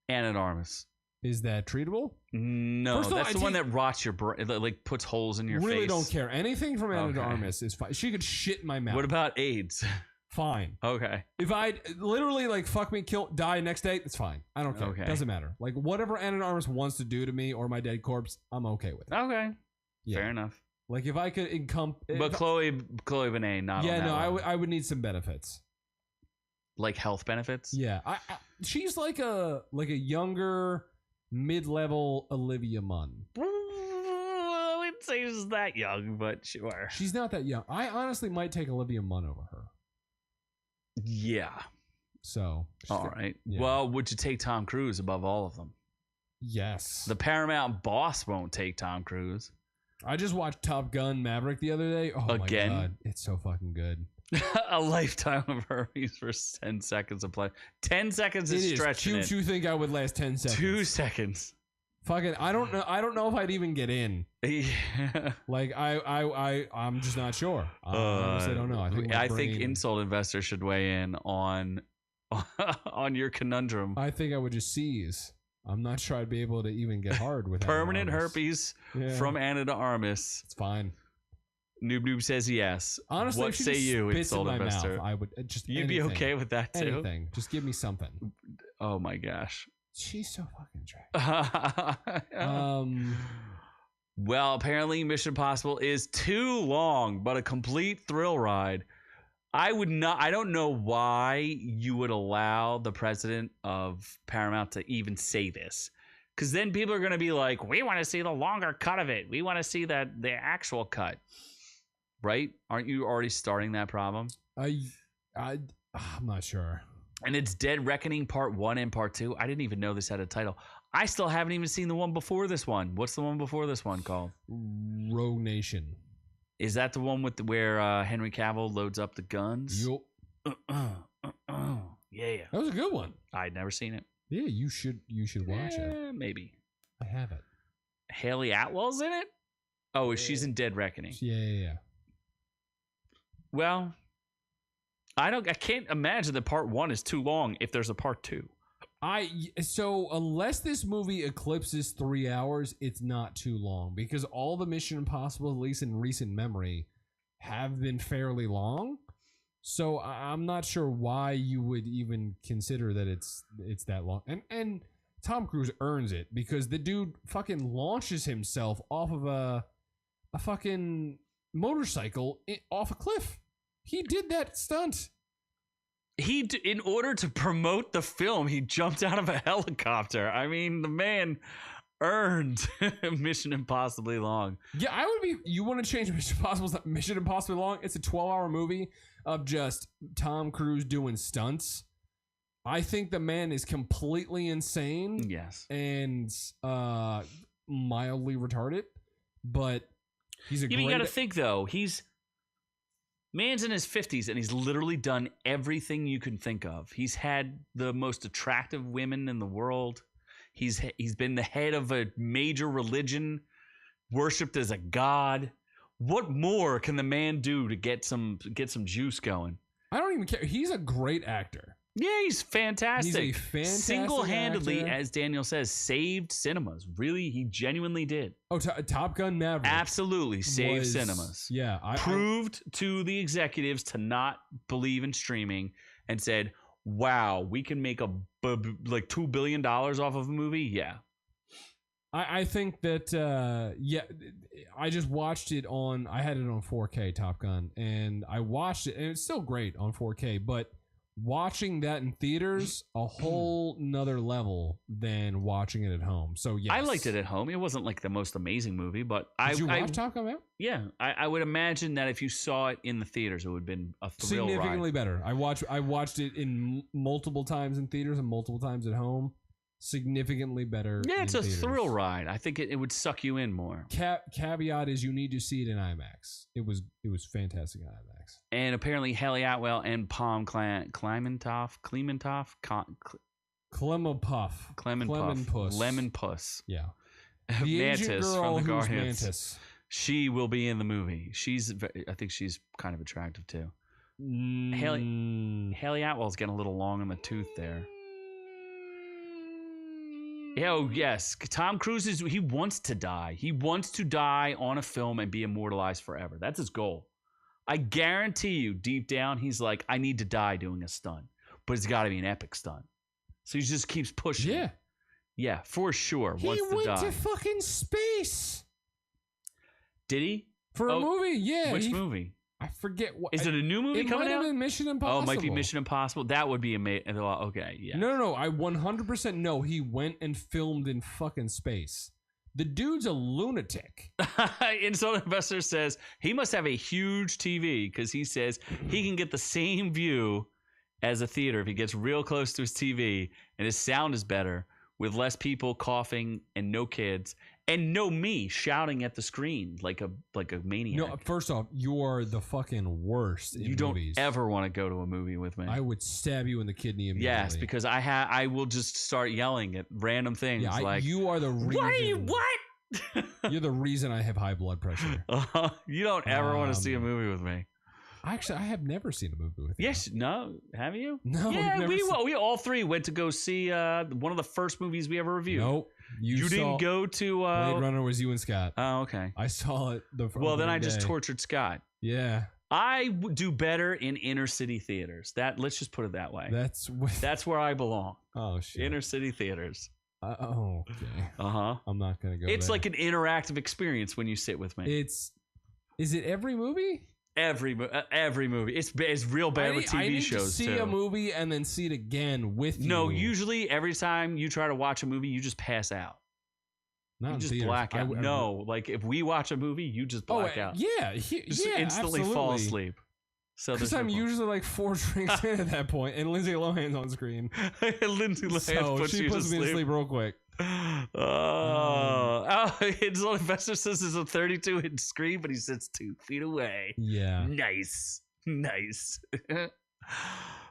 Ana de Armas. Is that treatable? No, that's the one that rots your brain, like puts holes in your face. Really don't care. Anything from Ana de Armas is fine. She could shit in my mouth. What about AIDS? Fine. Okay. If I literally like fuck me, kill, die next day, it's fine. I don't care. Okay. Doesn't matter. Like whatever Ana de Armas wants to do to me or my dead corpse, I'm okay with it. Okay. Yeah. Fair enough. Like if I could encompass. But Chloe Benet, not. Yeah, on that no, one. I would need some benefits. Like health benefits. Yeah, she's like a younger, mid-level Olivia Munn. I wouldn't say she's that young, but sure. She's not that young. I honestly might take Olivia Munn over her. Yeah. So. All right. Yeah. Well, would you take Tom Cruise above all of them? Yes. The Paramount boss won't take Tom Cruise. I just watched Top Gun Maverick the other day. Oh Again? my god, it's so fucking good. A lifetime of herpes for 10 seconds of play. 10 seconds is stretching it. You think I would last 10 seconds? 2 seconds. Fucking, I don't know if I'd even get in. Yeah. Like I'm just not sure. I honestly don't know. I think Insult Investor should weigh in on your conundrum. I think I would just seize. I'm not sure I'd be able to even get hard with permanent herpes from Ana de Armas. It's fine. Noob says yes. Honestly, what say you, Insult Investor? Mouth, I would just. You'd be okay with that too. Anything. Just give me something. Oh my gosh. She's so fucking attractive. Well, apparently Mission Impossible is too long, but a complete thrill ride. I don't know why you would allow the president of Paramount to even say this. Because then people are going to be like, we want to see the longer cut of it. We want to see the actual cut. Right? Aren't you already starting that problem? I'm not sure. And it's Dead Reckoning Part 1 and Part 2. I didn't even know this had a title. I still haven't even seen the one before this one. What's the one before this one called? Rogue Nation. Is that the one with where Henry Cavill loads up the guns? Yup. Yeah. That was a good one. I'd never seen it. Yeah, you should watch it. Maybe. I have it. Haley Atwell's in it? Oh, she's in Dead Reckoning. Yeah. Well, I can't imagine that part 1 is too long if there's a part 2. So unless this movie eclipses 3 hours, it's not too long because all the Mission Impossible, at least in recent memory, have been fairly long. So I'm not sure why you would even consider that it's that long. And Tom Cruise earns it because the dude fucking launches himself off of a fucking motorcycle off a cliff. He did that stunt. In order to promote the film, he jumped out of a helicopter. I mean, the man earned Mission Impossibly long. Yeah, you want to change Mission Impossibly long? It's a 12-hour movie of just Tom Cruise doing stunts. I think the man is completely insane. Yes. And mildly retarded, but he's a great... You got to think, though, man's in his 50s, and he's literally done everything you can think of. He's had the most attractive women in the world. He's been the head of a major religion, worshipped as a god. What more can the man do to get some juice going? I don't even care. He's a great actor. Yeah, he's fantastic. He's a fantastic Single-handedly, actor. as Daniel says, saved cinemas. Really, he genuinely did. Oh, Top Gun Maverick. Absolutely saved cinemas. Yeah. Proved to the executives to not believe in streaming and said, wow, we can make like $2 billion off of a movie? Yeah. I think that, I just watched it I had it on 4K, Top Gun, and I watched it, and it's still great on 4K, but watching that in theaters, a whole nother level than watching it at home. So yes. I liked it at home. It wasn't like the most amazing movie, but Did you watch Top Gun? Yeah, I would imagine that if you saw it in the theaters, it would have been a thrill significantly ride. better. I watched it in multiple times in theaters and multiple times at home. Significantly better. Yeah, it's a theaters. thrill ride. I think it would suck you in more. Caveat is you need to see it in IMAX. It was fantastic in IMAX. And apparently Haley Atwell and Palm Clementoff, Lemon Puss. Yeah. The Mantis Asian girl from the who's Guardians. Mantis. She will be in the movie. I think she's kind of attractive too. Haley Atwell's getting a little long in the tooth there. Oh, yes. Tom Cruise he wants to die. He wants to die on a film and be immortalized forever. That's his goal. I guarantee you, deep down, he's like, I need to die doing a stunt. But it's got to be an epic stunt. So he just keeps pushing. Yeah. Yeah, for sure. He wants to went die. to fucking space. Did he? For a movie, yeah. Which movie? I forget what. Is it a new movie coming out? It might have been Mission Impossible. Oh, it might be Mission Impossible. That would be amazing. Okay, yeah. No. I 100% know he went and filmed in fucking space. The dude's a lunatic. Insult Investor says he must have a huge TV because he says he can get the same view as a theater if he gets real close to his TV and his sound is better with less people coughing and no kids. And no me shouting at the screen like a maniac. No, first off, you are the fucking worst in You don't movies. ever want to go to a movie with me. I would stab you in the kidney immediately. Yes, because I will just start yelling at random things like you are the reason. What? You're the reason I have high blood pressure. You don't ever want to see a movie with me. Actually, I have never seen a movie with you. Yes, no, have you? No. Yeah, we all three went to go see one of the first movies we ever reviewed. Nope. You didn't go to Blade Runner was you and Scott. Oh, okay. I saw it Well, then I just tortured Scott. Yeah. I do better in inner city theaters. Let's just put it that way. That's where I belong. Oh shit. Inner city theaters. Okay. I'm not gonna go. It's there. like an interactive experience when you sit with me. Is it every movie? Every movie. It's real bad with TV I need shows to see a movie and then see it again with you. No, usually every time you try to watch a movie, you just pass out. Not you just theaters. black out. No, like if we watch a movie, you just black out. Yeah, just instantly fall asleep. So because I'm usually like 4 drinks in at that point, and Lindsay Lohan's on screen. Lindsay Lohan puts me to sleep real quick. His old investor says it's a 32-inch screen, but he sits 2 feet away. Yeah. Nice.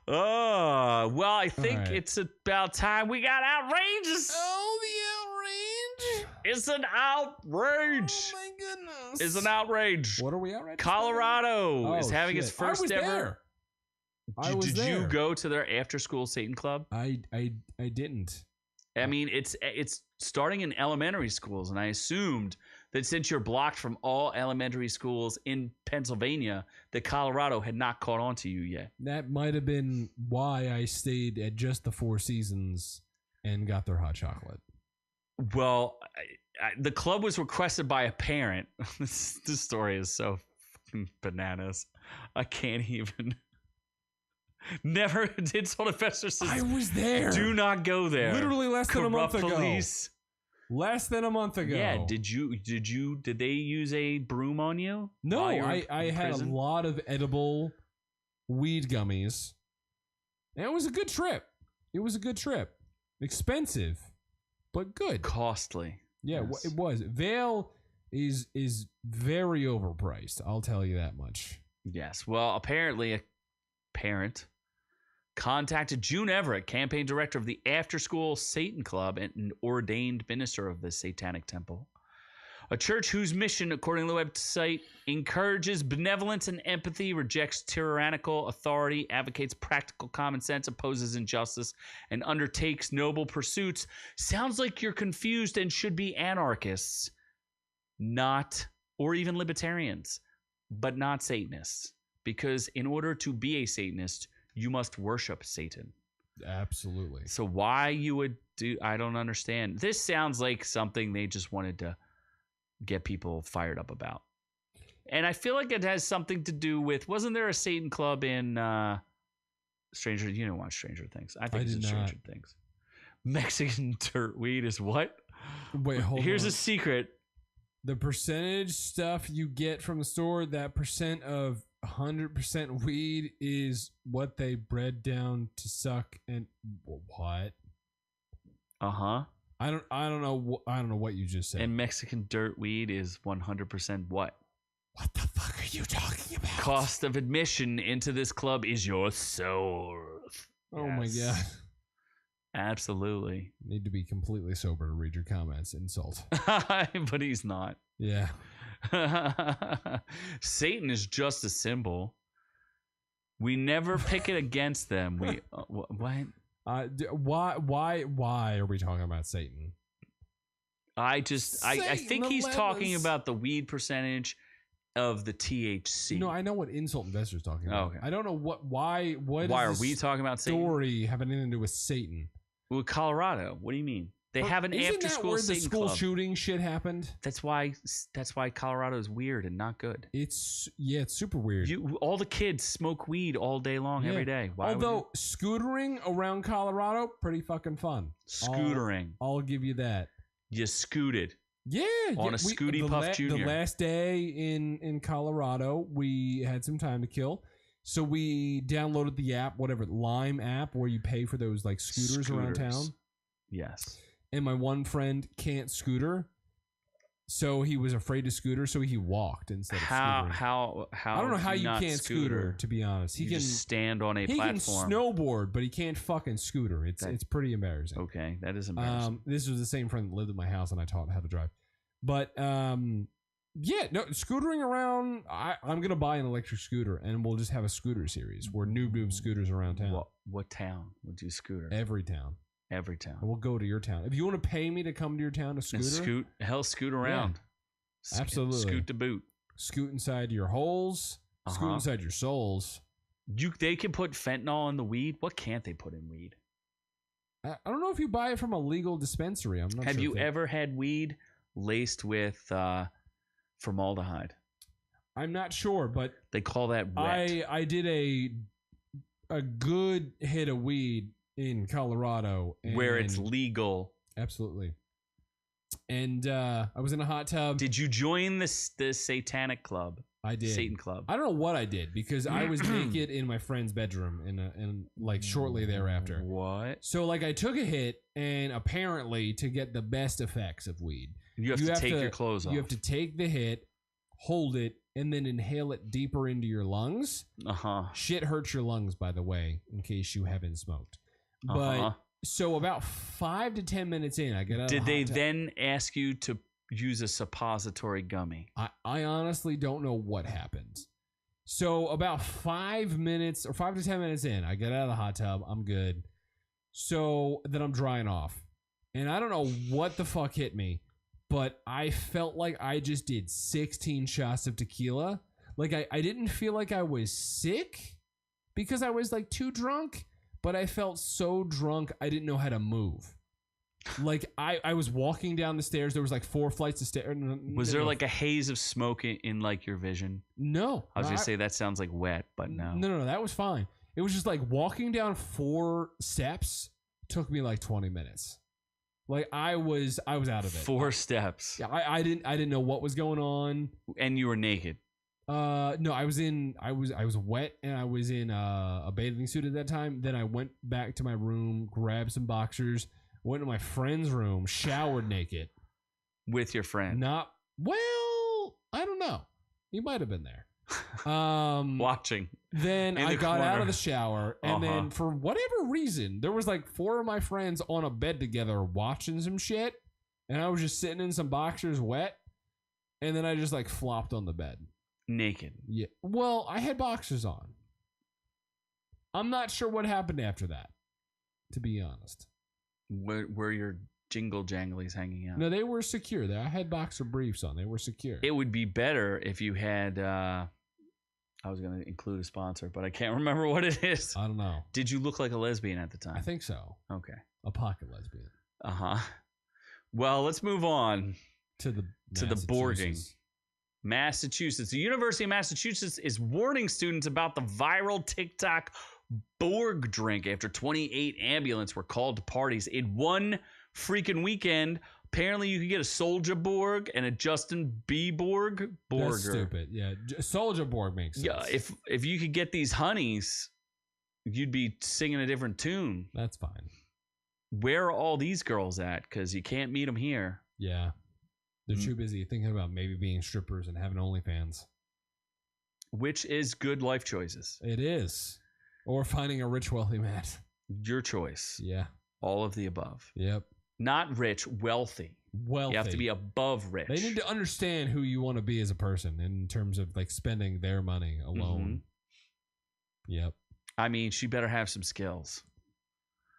Well, I think it's about time we got outrageous. Oh, the outrage. It's an outrage. Oh my goodness. It's an outrage. What are we at right now? Colorado is having its shit. first ever. Did there. you go to their after-school Satan club? I didn't. I mean, it's starting in elementary schools, and I assumed that since you're blocked from all elementary schools in Pennsylvania, that Colorado had not caught on to you yet. That might have been why I stayed at just the Four Seasons and got their hot chocolate. Well, the club was requested by a parent. This story is so fucking bananas. I can't even. Never did Soul Investors. I was there. Do not go there. Literally less than a month ago. Police. Less than a month ago. Yeah. Did they use a broom on you? No, I had a lot of edible weed gummies. And it was a good trip. Expensive, but good. Costly. Yeah, yes. It was. Vail is very overpriced. I'll tell you that much. Yes. Well, apparently a parent contacted June Everett, campaign director of the After School Satan Club and an ordained minister of the Satanic Temple, a church whose mission, according to the website, encourages benevolence and empathy, rejects tyrannical authority, advocates practical common sense, opposes injustice, and undertakes noble pursuits. Sounds like you're confused and should be anarchists, or even libertarians, but not Satanists. Because in order to be a Satanist, you must worship Satan. Absolutely. So why you would do, I don't understand. This sounds like something they just wanted to get people fired up about. And I feel like it has something to do with, wasn't there a Satan club in Stranger, you didn't watch Stranger Things. I think it's in Stranger Things. Mexican dirt weed is what? Wait, hold on. Here's a secret. The percentage stuff you get from the store, that percent of 100% weed is what they bred down to suck. And what? Uh-huh. I don't know what you just said. And Mexican dirt weed is 100% what? What the fuck are you talking about? Cost of admission into this club is your soul. Oh my god. Absolutely. Need to be completely sober to read your comments. Insult. But he's not. Yeah. Satan is just a symbol. We never pick it against them. We what? Why are we talking about Satan? I think he's talking about the weed percentage of the THC. No, I know what insult investors talking about. Okay. I don't know why are we talking about Satan? Story have anything to do with Satan? Well, Colorado. What do you mean? They have an after school Satan the school club. shooting shit happened? That's why Colorado is weird and not good. It's super weird. All the kids smoke weed all day long, every day. Although scootering around Colorado, pretty fucking fun. Scootering. I'll give you that. You scooted. Yeah. On a Scooty Puff Jr. The last day in Colorado, we had some time to kill. So we downloaded the app, whatever, Lime app, where you pay for those like scooters around town. Yes. And my one friend can't scooter, so he was afraid to scooter, so he walked instead of scootering. How I don't know how you can't scooter, to be honest. He can just stand on a platform. He can snowboard, but he can't fucking scooter. It's pretty embarrassing. Okay, that is embarrassing. This was the same friend that lived at my house, and I taught him how to drive. But yeah, no, scootering around. I'm gonna buy an electric scooter, and we'll just have a scooter series where noob scooters around town. What town would you scooter? Every town. Every town. We'll go to your town. If you want to pay me to come to your town to scooter, scoot around. Yeah, absolutely. Scoot to boot. Scoot inside your holes. Scoot inside your souls. They can put fentanyl in the weed. What can't they put in weed? I don't know if you buy it from a legal dispensary. I'm not sure. Have you ever had weed laced with formaldehyde? I'm not sure, but they call that wet. I did a good hit of weed in Colorado, where it's legal. Absolutely. And I was in a hot tub. Did you join the satanic club? I did. Satan club. I don't know what I did because I was naked in my friend's bedroom and like shortly thereafter. What? So like I took a hit, and apparently to get the best effects of weed, you have to take your clothes off. You have to take the hit, hold it, and then inhale it deeper into your lungs. Shit hurts your lungs, by the way, in case you haven't smoked. But So about 5 to 10 minutes in, I get out. Did of the they hot tub. then ask you to use a suppository gummy? I honestly don't know what happened. So about 5 minutes or 5 to 10 minutes in, I get out of the hot tub. I'm good. So then I'm drying off. And I don't know what the fuck hit me, but I felt like I just did 16 shots of tequila. Like I didn't feel like I was sick because I was like too drunk, but I felt so drunk I didn't know how to move. Like I was walking down the stairs. There was like 4 flights of stairs. Was there like a haze of smoke in like your vision? No. I was gonna say that sounds like wet, but no. No, that was fine. It was just like walking down 4 steps took me like 20 minutes. Like I was out of it. 4 steps. Yeah, I didn't know what was going on. And you were naked. No, I was wet and I was in a bathing suit at that time. Then I went back to my room, grabbed some boxers, went to my friend's room, showered naked. With your friend. I don't know. He might have been there. Watching. Then in I the got out corner. of the shower, and then for whatever reason, there was like 4 of my friends on a bed together watching some shit, and I was just sitting in some boxers wet, and then I just like flopped on the bed. Naked. Yeah. Well, I had boxers on. I'm not sure what happened after that, to be honest. Were your jingle janglies hanging out? No, they were secure. I had boxer briefs on. They were secure. It would be better if you had I was going to include a sponsor, but I can't remember what it is. I don't know. Did you look like a lesbian at the time? I think so. Okay. A pocket lesbian. Uh-huh. Well, let's move on To the Borging. Massachusetts. The University of Massachusetts is warning students about the viral TikTok Borg drink after 28 ambulances were called to parties in one freaking weekend. Apparently, you could get a Soldier Borg and a Justin B. Borg. Borger. That's stupid. Yeah, Soldier Borg makes sense. Yeah, if you could get these honeys, you'd be singing a different tune. That's fine. Where are all these girls at? Because you can't meet them here. Yeah, they're too busy thinking about maybe being strippers and having OnlyFans. Which is good life choices. It is, or finding a rich, wealthy man. Your choice. Yeah. All of the above. Yep. Not rich, wealthy. Wealthy. You have to be above rich. They need to understand who you want to be as a person in terms of like spending their money alone. Yep. I mean, she better have some skills.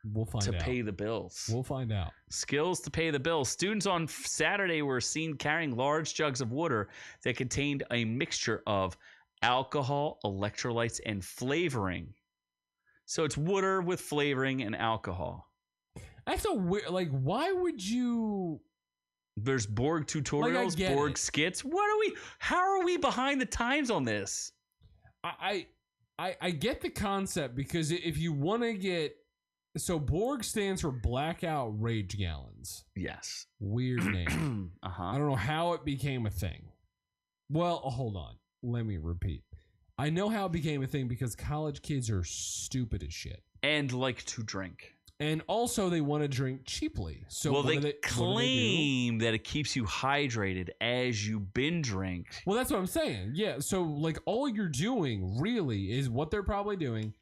We'll find out. To pay the bills. We'll find out. Skills to pay the bills. Students on Saturday were seen carrying large jugs of water that contained a mixture of alcohol, electrolytes, and flavoring. So it's water with flavoring and alcohol. That's so weird. Like, why would you? There's Borg tutorials, get Borg it. skits. How are we behind the times on this? I get the concept because if you want to get, so Borg stands for Blackout Rage Gallons. Yes. Weird name. I don't know how it became a thing. Well, hold on. Let me repeat. I know how it became a thing because college kids are stupid as shit. And like to drink. And also they want to drink cheaply. So well, what they do claim that it keeps you hydrated as you binge drink. Well, that's what I'm saying. Yeah. So like all you're doing really is what they're probably doing,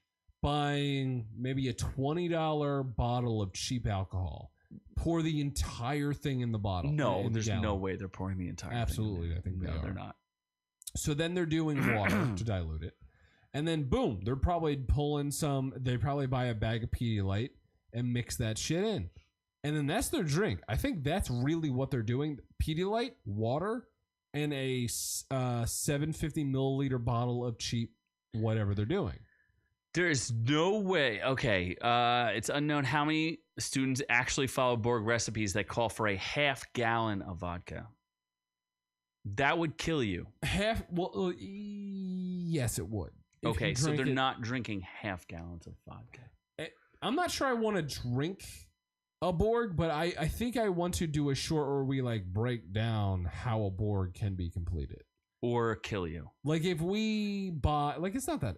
buying maybe a $20 bottle of cheap alcohol. Pour the entire thing in the bottle. No, there's no way they're pouring the entire Absolutely, thing. I think they are. They're not. So then they're doing water to dilute it. And then boom, they're probably pulling they probably buy a bag of Pedialyte and mix that shit in. And then that's their drink. I think that's really what they're doing. Pedialyte, water, and a 750 milliliter bottle of cheap whatever they're doing. There's no way. Okay, it's unknown how many students actually follow Borg recipes that call for a half gallon of vodka. That would kill you. Yes, it would. Okay, so they're not drinking half gallons of vodka. I'm not sure I want to drink a Borg, but I think I want to do a short where we like break down how a Borg can be completed. Or kill you. Like if we buy, like it's not that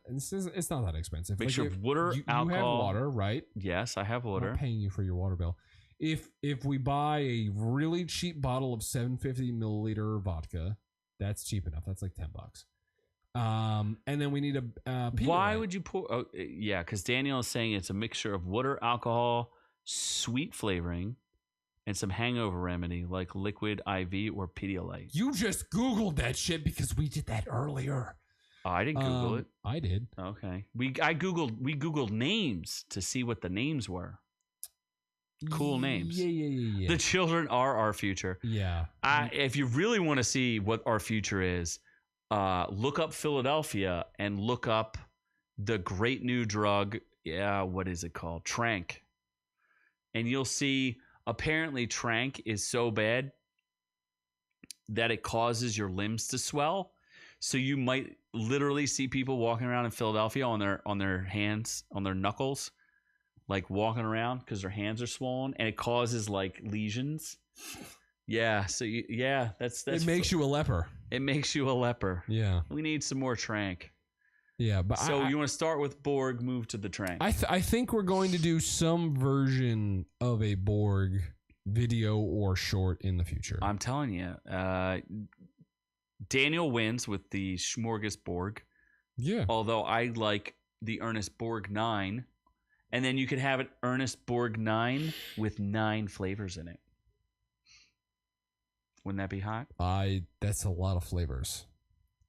expensive. Mixture like of water, alcohol. You have water, right? Yes, I have water. I'm not paying you for your water bill. If we buy a really cheap bottle of 750 milliliter vodka, that's cheap enough. That's like $10. And then we need a Pedialyte. Why would you pour? Oh, yeah, because Daniel is saying it's a mixture of water, alcohol, sweet flavoring, and some hangover remedy like liquid IV or Pedialyte. You just Googled that shit because we did that earlier. Oh, I didn't Google it. I did. Okay. We Googled names to see what the names were. Cool names. Yeah. The children are our future. Yeah. If you really want to see what our future is, look up Philadelphia and look up the great new drug. Yeah, what is it called? Trank. And you'll see apparently Trank is so bad that it causes your limbs to swell. So you might literally see people walking around in Philadelphia on their hands, on their knuckles, like walking around because their hands are swollen, and it causes like lesions. Yeah. So that's it makes you a leper. It makes you a leper. Yeah. We need some more Trank. Yeah, but so you want to start with Borg, move to the Trank. I think we're going to do some version of a Borg video or short in the future. I'm telling you, Daniel wins with the Smorgasborg. Yeah. Although I like the Ernest Borg 9. And then you could have an Ernest Borg 9 with 9 flavors in it. Wouldn't that be hot? That's a lot of flavors.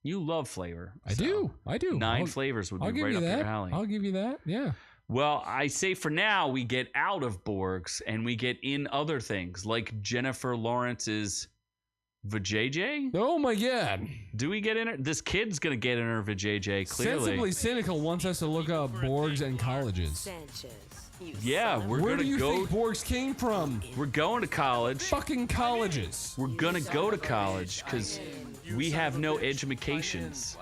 You love flavor. I do. 9 flavors would be right up your alley. I'll give you that. Yeah. Well, I say for now we get out of Borgs and we get in other things like Jennifer Lawrence's vajayjay. Oh my God! Do we get in her? This kid's gonna get in her vajayjay. Clearly, Sensibly Cynical wants us to look up Borgs and colleges. Yeah, where do you think Borgs came from? We're going to college. Fucking colleges. We're gonna go to college because we have no educations.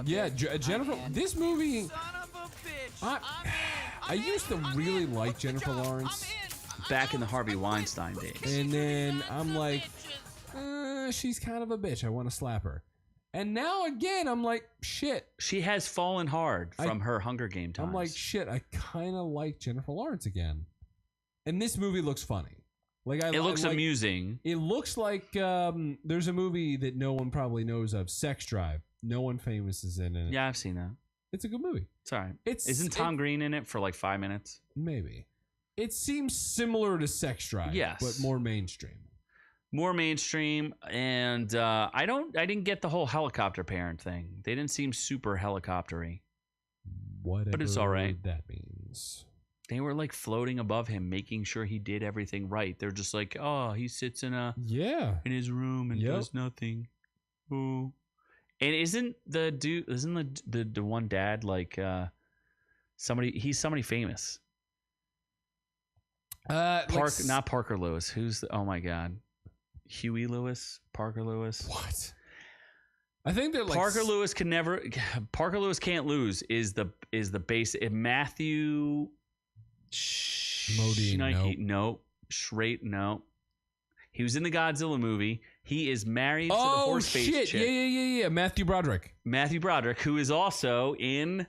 Yeah, Jennifer. This movie. I used to really like Jennifer Lawrence back in the Harvey Weinstein days, and then I'm like, she's kind of a bitch. I want to slap her. And now again, I'm like, shit. She has fallen hard from her Hunger Game times. I'm like, shit. I kind of like Jennifer Lawrence again. And this movie looks funny. Like it looks amusing. It looks like there's a movie that no one probably knows of, Sex Drive. No one famous is in it. Yeah, I've seen that. It's a good movie. It's all right. Isn't Tom Green in it for like 5 minutes? Maybe. It seems similar to Sex Drive, yes, but more mainstream. More mainstream, and I didn't get the whole helicopter parent thing. They didn't seem super helicoptery. Whatever but it's all right. That means they were like floating above him, making sure he did everything right. They're just like, oh, he sits in his room and does nothing. Ooh. And isn't the dude? Isn't the one dad like somebody? He's somebody famous. Not Parker Lewis. Who's oh my God, Huey Lewis, Parker Lewis. What? I think they're like Parker Lewis can never. Parker Lewis can't lose. Is the base? Matthew Modine? No. Schrate? No. He was in the Godzilla movie. He is married to the horse face chick. Yeah. Matthew Broderick, who is also in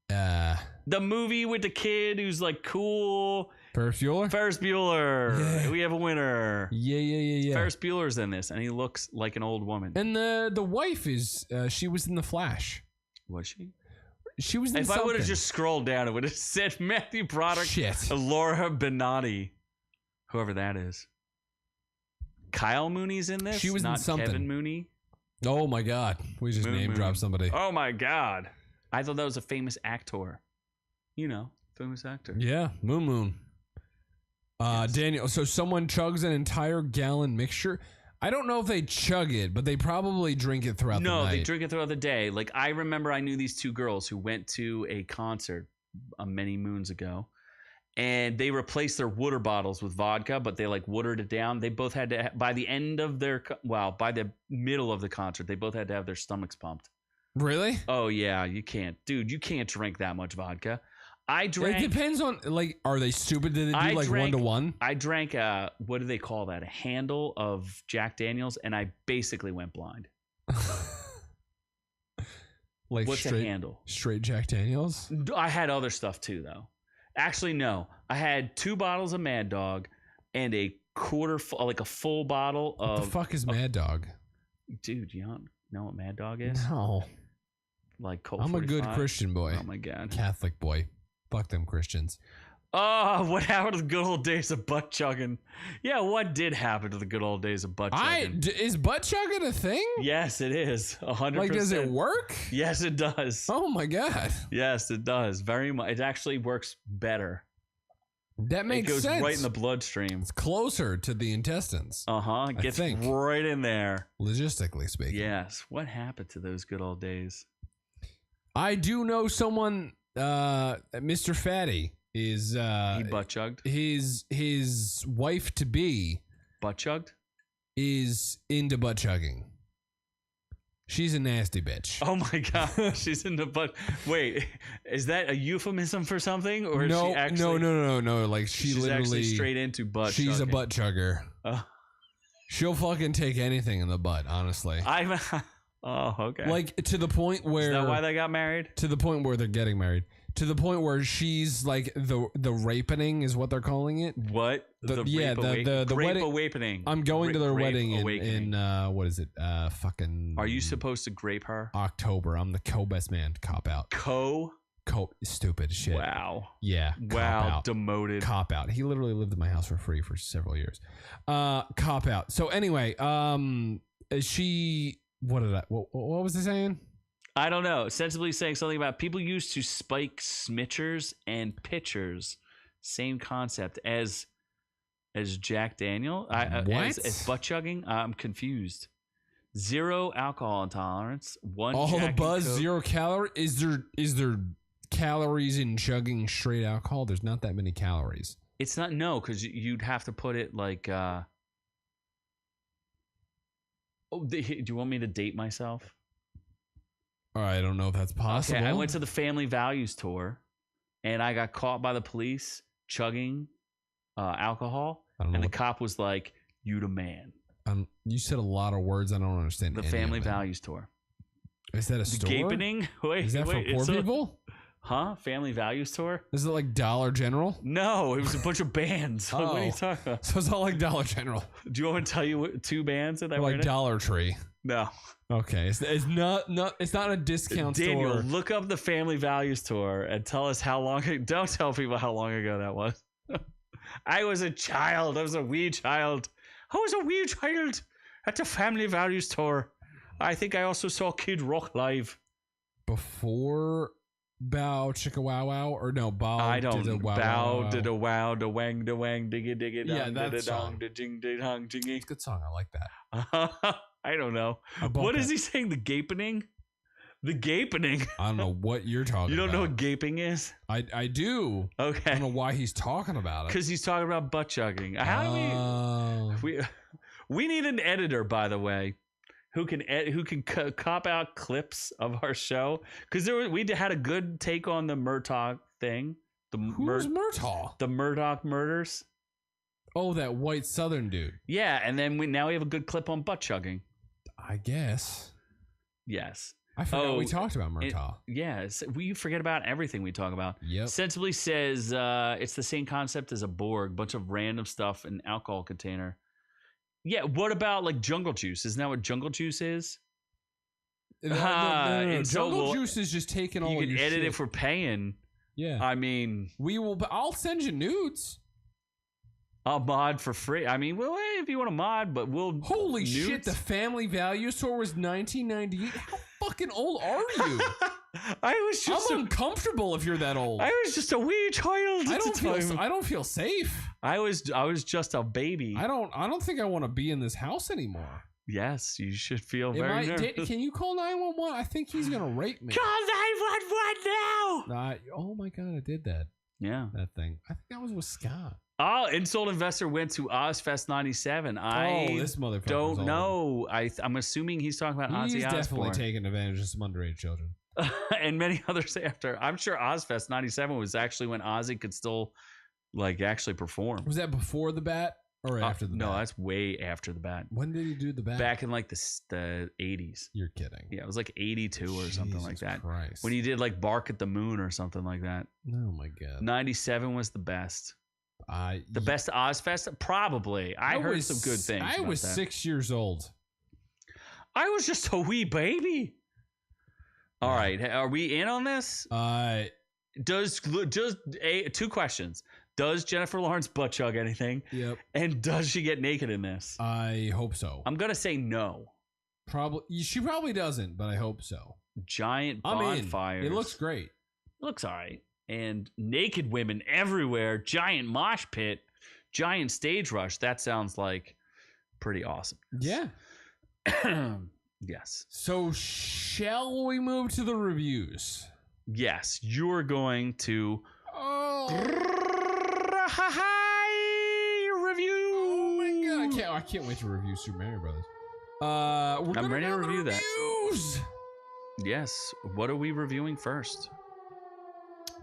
the movie with the kid who's like cool. Ferris Bueller. Yeah. We have a winner. Yeah. Ferris Bueller's in this, and he looks like an old woman. And the wife is she was in The Flash. Was she? She was in If something. I would have just scrolled down, it would have said Matthew Broderick, Laura Benatti, whoever that is. Kyle Mooney's in this. She was not in something. Kevin Mooney. Oh my God, we just name dropped somebody. Oh my God, I thought that was a famous actor. You know, famous actor. Yeah, Moon. Yes. Daniel. So someone chugs an entire gallon mixture. I don't know if they chug it, but they probably drink it throughout the night. No, they drink it throughout the day. Like I remember, I knew these two girls who went to a concert many moons ago. And they replaced their water bottles with vodka, but they like watered it down. They both had to, by the middle of the concert, they both had to have their stomachs pumped. Really? Oh yeah, you can't drink that much vodka. I drank. It depends on like, are they stupid? Did they do like 1-to-1? I drank what do they call that? A handle of Jack Daniels, and I basically went blind. Like what's a handle? Straight Jack Daniels. I had other stuff too, though. Actually, no. I had 2 bottles of Mad Dog and a full bottle of. What the fuck is Mad Dog? Dude, you don't know what Mad Dog is? No. Like Colt I'm 45? a good Christian boy. Oh my God. Catholic boy. Fuck them Christians. Oh, what happened to the good old days of butt chugging? Yeah, what did happen to the good old days of butt chugging? Is butt chugging a thing? Yes, it is. 100%. Like, does it work? Yes, it does. Oh my god. Yes, it does. Very much. It actually works better. That makes sense. It goes right in the bloodstream. It's closer to the intestines. It gets right in there. Logistically speaking. Yes. What happened to those good old days? I do know someone, Mr. Fatty is he butt chugged. His wife to be butt chugged is into butt chugging. She's a nasty bitch. Oh my god, she's into butt. Wait, is that a euphemism for something, or is she actually? No. Like she's literally actually straight into butt. She's chugging. a butt chugger. She'll fucking take anything in the butt. Honestly, Oh, okay. Like to the point where. Is that why they got married? To the point where they're getting married. To the point where she's like the rapening is what they're calling it. What? The grape wedding. awakening. I'm going to their wedding awakening. in what is it? Fucking. Are you supposed to grape her? October. I'm the co-best man. Cop out. Stupid shit. Wow. Yeah. Wow. Out. Demoted. Cop out. He literally lived in my house for free for several years. Cop out. So anyway, she. What was I saying? I don't know. Sensibly saying something about people used to spike smitchers and pitchers. Same concept as Jack Daniel. As butt chugging. I'm confused. 0 alcohol intolerance. 1 all Jack the buzz, Coke. 0 calorie. Is there calories in chugging straight alcohol? There's not that many calories. It's not because you'd have to put it like. Do you want me to date myself? I don't know if that's possible. Okay, I went to the Family Values tour, and I got caught by the police chugging alcohol, and the cop was like, "You the man." You said a lot of words I don't understand. The Family Values tour. Is that a store? Gapening? Wait, is that for poor people? Huh? Family Values tour? Is it like Dollar General? No, it was a bunch of bands. Oh. What are you talking about? So it's all like Dollar General. Do you want me to tell you what 2 bands that were like in it? Dollar Tree? No. Okay, it's not a discount Daniel, store. Look up the Family Values tour and tell us how long. Don't tell people how long ago that was. I was a child. I was a wee child. I was a wee child at the Family Values tour. I think I also saw Kid Rock live. Before Bow Chicka Wow Wow or no Bow? I don't know. bow did a wow da wang da wang diggy diggy Yeah, dong that da song. dong da jing da dong jingy. It's a good song. I like that. I don't know. What is he saying? The gapening? The gapening? I don't know what you're talking about. You don't know what gaping is? I do. Okay. I don't know why he's talking about it. Because he's talking about butt chugging. How do we need an editor, by the way, who can cop out clips of our show? Because we had a good take on the Murtaugh thing. Who's Murtaugh? The Murdoch murders. Oh, that white Southern dude. Yeah, and then we have a good clip on butt chugging. I guess. Yes. I forgot we talked about Murtaugh. Yes, we forget about everything we talk about. Yep. Sensibly says it's the same concept as a Borg, bunch of random stuff in an alcohol container. Yeah, what about like jungle juice? Isn't that what jungle juice is? No. Jungle juice is just taking all of your shit. You can edit it for paying. Yeah. I mean, I'll send you nudes. I'll mod for free. I mean, well, hey, if you want to mod, but we'll. Holy shit! The Family Values tour was 1998. How fucking old are you? I'm uncomfortable if you're that old. I was just a wee child. I don't feel safe. I was just a baby. I don't think I want to be in this house anymore. Yes, you should feel very nervous. Can you call 911? I think he's gonna rape me. Call 911 now. Oh my god, I did that. Yeah, that thing. I think that was with Scott. Oh, Insult Investor went to Ozfest 97. This motherfucker don't know. I'm assuming he's talking about Ozzy Osbourne. He's definitely taking advantage of some underage children. And many others after. I'm sure Ozfest 97 was actually when Ozzy could still actually perform. Was that before the bat or after the bat? No, that's way after the bat. When did he do the bat? Back in like the 80s. You're kidding. Yeah, it was like 82 or something like that. Christ. When he did like Bark at the Moon or something like that. Oh my god. 97 was the best. The best Ozfest? Probably. I heard some good things. I was 6 years old. I was just a wee baby. All right. Are we in on this? Two questions. Does Jennifer Lawrence butt chug anything? Yep. And does she get naked in this? I hope so. I'm gonna say no. She probably doesn't, but I hope so. Giant I'm in. bonfires. It looks great. Looks all right. And naked women everywhere. Giant mosh pit. Giant stage rush. That sounds like pretty awesome. Yeah. Yes. So shall we move to the reviews? Yes. You're going to review. Oh my god! I can't wait to review Super Mario Brothers. I'm ready to review that. Reviews. Yes. What are we reviewing first?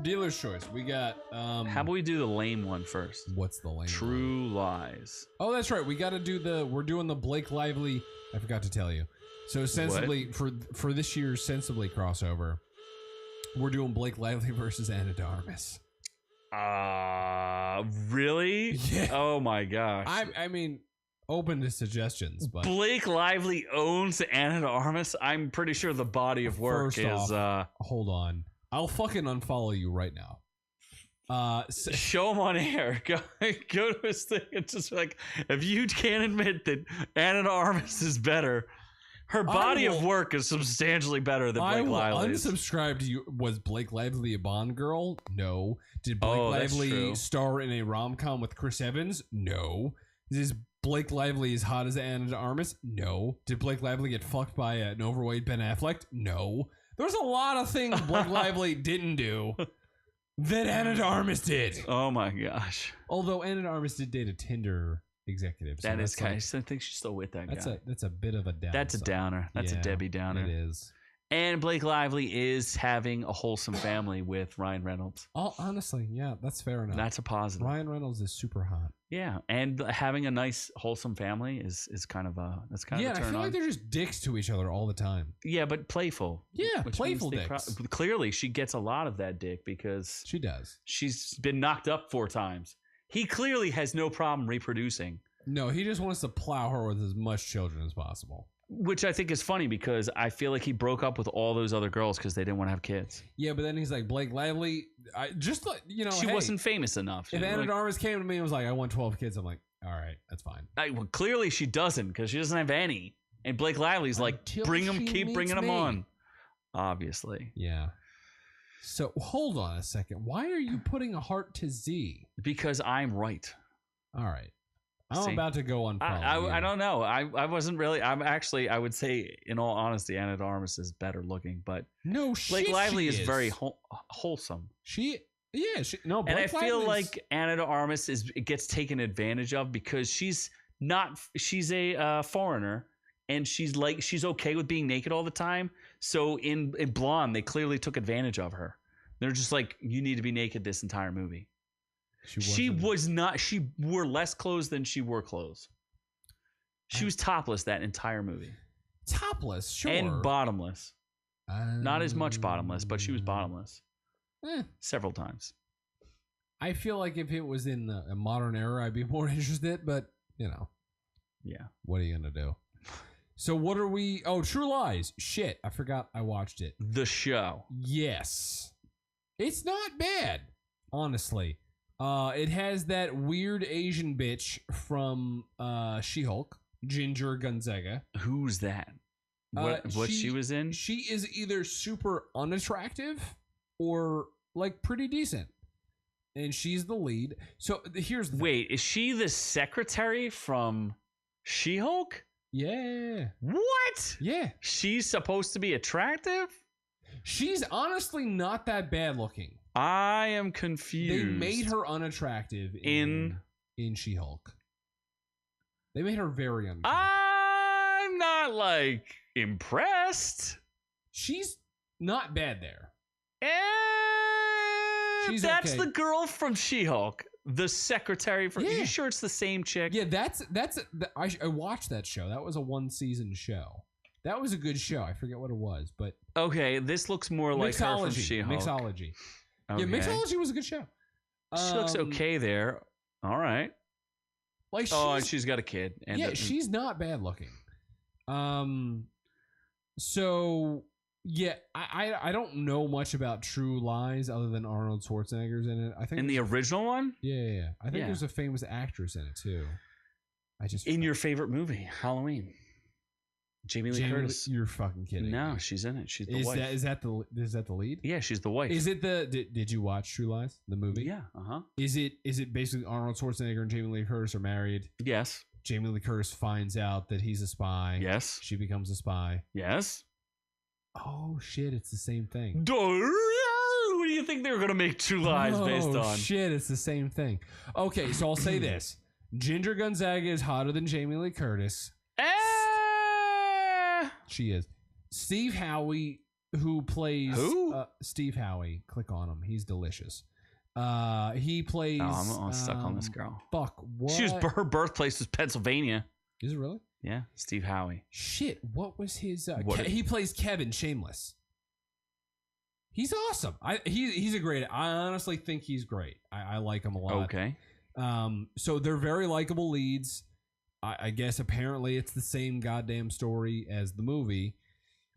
Dealer's choice. We got. How about we do the lame one first? What's the lame? True Lies. Oh, that's right. We got to do we're doing the Blake Lively. I forgot to tell you. So Sensibly for this year's Sensibly crossover, we're doing Blake Lively versus Ana de Armas. Really? Yeah. Oh my gosh. I mean, open to suggestions, but Blake Lively owns Ana de Armas. I'm pretty sure the body of work First is. hold on. I'll fucking unfollow you right now. Show him on air. Go to his thing and just like, if you can't admit that Ana de Armas is better, her body of work is substantially better than Blake Lively's. Unsubscribe to you. Was Blake Lively a Bond girl? No. Did Blake that's Lively true. star in a rom-com with Chris Evans? No. Is Blake Lively as hot as Ana de Armas? No. Did Blake Lively get fucked by an overweight Ben Affleck? No. There's a lot of things Blake Lively didn't do that Ana de Armas did. Oh my gosh. Although Ana de Armas did date a Tinder executive. So That is kind like, of, I think she's still with that guy. That's a bit of a downer. That's a downer. That's a Debbie Downer. It is. And Blake Lively is having a wholesome family with Ryan Reynolds. Oh, honestly, yeah, that's fair enough. That's a positive. Ryan Reynolds is super hot. Yeah, and having a nice wholesome family is kind of a that's kind of a turn I feel on. like they're just dicks to each other all the time. Yeah, but playful. Yeah, Which playful means dicks. Clearly, she gets a lot of that dick because She does. she's been knocked up 4 times. He clearly has no problem reproducing, No, he just wants to plow her with as much children as possible. which I think is funny because I feel like he broke up with all those other girls because they didn't want to have kids. Yeah, but then he's like, Blake Lively, She wasn't famous enough. If You know, Ana like- de Armas came to me and was like, I want 12 kids, I'm like, all right, that's fine. well, clearly she doesn't because she doesn't have any. And Blake Lively's like, Until bring them, she keep bringing meets them me. on. Obviously. Yeah. So hold on a second. Why are you putting a heart to Z? Because I'm right. All right. I'm See, about to go on. I don't know. I wasn't really. I'm actually. I would say, in all honesty, Ana de Armas is better looking, but No, Blake Lively she is very wholesome. No, And I Blake feel Lively's- like Ana de Armas gets taken advantage of because she's a foreigner and she's okay with being naked all the time. So in Blonde, they clearly took advantage of her. They're just like, you need to be naked this entire movie. She was not. She wore less clothes than she wore clothes. She was topless that entire movie. topless, sure, And bottomless. Not as much bottomless, but she was bottomless several times. I feel like if it was in a modern era, I'd be more interested. But Yeah. what are you gonna do? So what are we? Oh, True Lies. Shit, I forgot I watched it. The show. Yes, it's not bad, honestly. It has that weird Asian bitch from She-Hulk, Ginger Gonzaga. Who's that? What she was in? She is either super unattractive or like pretty decent, and she's the lead. So here's the thing. Wait, is she the secretary from She-Hulk? Yeah, What? yeah. She's supposed to be attractive? She's honestly not that bad looking. I am confused. They made her unattractive in She-Hulk. They made her very unattractive. I'm not like impressed. She's not bad there. She's That's okay. the girl from She-Hulk, the secretary from. Are Yeah. you sure it's the same chick? Yeah, I watched that show. That was a 1-season show. That was a good show. I forget what it was, but Okay, this looks more like her from Mixology. She-Hulk. Mixology. Okay. Yeah, Mixology was a good show. She looks okay there. All right. Like And she's got a kid. And she's not bad looking. So Yeah, I don't know much about True Lies other than Arnold Schwarzenegger's in it. I think In the original one? yeah. I think Yeah. there's a famous actress in it too. In your favorite movie, Halloween. Jamie Lee Curtis. You're fucking kidding. No, me. she's in it. She's the wife. Is that the lead? Yeah, she's the wife. Is it did you watch True Lies, the movie? Yeah, uh-huh. Is it basically Arnold Schwarzenegger and Jamie Lee Curtis are married? Yes. Jamie Lee Curtis finds out that he's a spy. Yes. She becomes a spy. Yes. Oh shit, it's the same thing. Who do you think they were going to make True Lies based on? Oh shit, it's the same thing. Okay, so I'll say this. Ginger Gonzaga is hotter than Jamie Lee Curtis. She is. Steve Howie, who plays Steve Howie, click on him. He's delicious. He plays. Oh, I'm stuck on this girl. Fuck. What? Her birthplace was Pennsylvania. Is it really? Yeah, Steve Howie. Shit. What was his? What? He plays Kevin Shameless. He's awesome. He's a great. I honestly think he's great. I like him a lot. Okay. So they're very likable leads. I guess apparently it's the same goddamn story as the movie,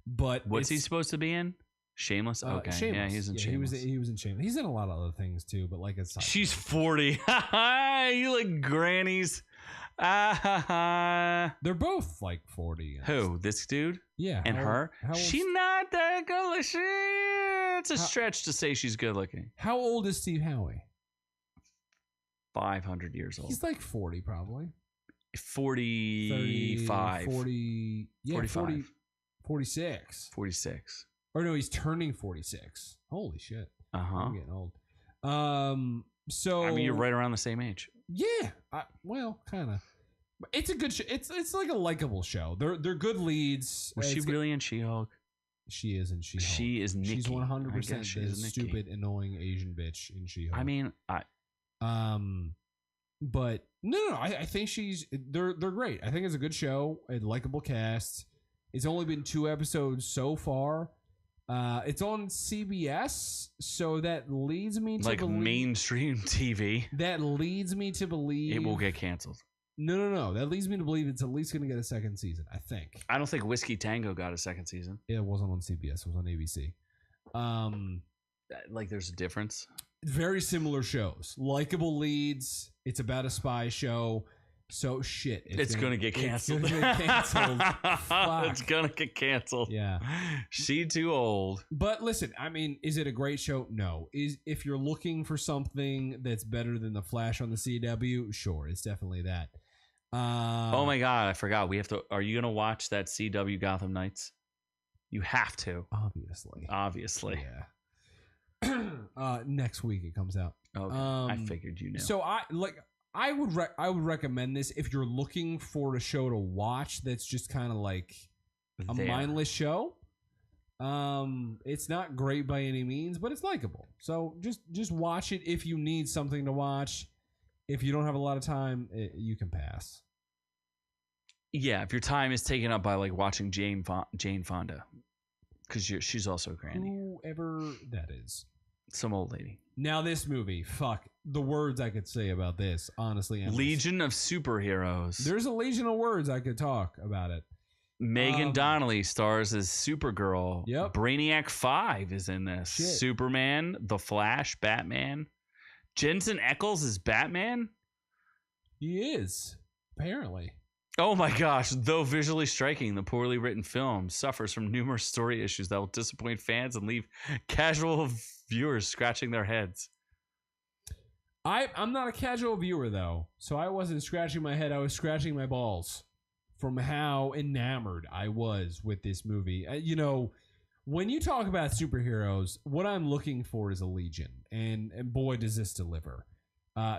but what's he supposed to be in? Shameless. Okay, Shameless. Yeah, he's in Shameless. He was in Shameless. He's in a lot of other things too, but like it's. She's 40. You like grannies. They're both like 40. Who? This dude? Yeah, and her? How She not that good looking. It's a stretch to say she's good looking. How old is Steve Howie? 500 years old. He's like 40 probably. 45. 40, yeah, 45. 40, 46. 46. Or no, he's turning 46. Holy shit. Uh-huh. I'm getting old. So I mean, you're right around the same age. Yeah. Well, kind of. It's a good show. It's like a likable show. They're good leads. Was she really in She-Hulk? She is in She-Hulk. She is Nikki. She's 100% She's the stupid, annoying Asian bitch in She-Hulk. I mean, but no, I think they're great. I think it's a good show, a likable cast. It's only been 2 episodes so far. It's on CBS, so that leads me to like mainstream TV. That leads me to believe it will get canceled. No. That leads me to believe it's at least going to get a second season. I think. I don't think Whiskey Tango got a second season. It wasn't on CBS. It was on ABC. Like there's a difference. Very similar shows, likable leads. It's about a spy show. So shit, it's gonna get canceled. It's gonna get canceled. It's gonna get canceled. Yeah, she too old. But listen, I mean, is it a great show? No. If you're looking for something that's better than the Flash on the CW, sure, it's definitely that. Oh my god, I forgot. We have to. Are you gonna watch that CW Gotham Knights? You have to. Obviously. Yeah. Next week it comes out. Okay. I figured you knew. So I would recommend this if you're looking for a show to watch that's just kind of like a mindless show. It's not great by any means, but it's likable. So just watch it if you need something to watch. If you don't have a lot of time, you can pass. Yeah, if your time is taken up by like watching Jane Fonda, because she's also a granny. Whoever that is. Some old lady. Now this movie, fuck, the words I could say about this, honestly. Endless. Legion of Superheroes. There's a legion of words I could talk about it. Megan Donnelly stars as Supergirl. Yep. Brainiac 5 is in this. Shit. Superman, The Flash, Batman. Jensen Ackles is Batman? He is, apparently. Oh my gosh, though visually striking, the poorly written film suffers from numerous story issues that will disappoint fans and leave casual viewers scratching their heads. I'm not a casual viewer, though, so I wasn't scratching my head. I was scratching my balls from how enamored I was with this movie. When you talk about superheroes, what I'm looking for is a legion, and boy, does this deliver.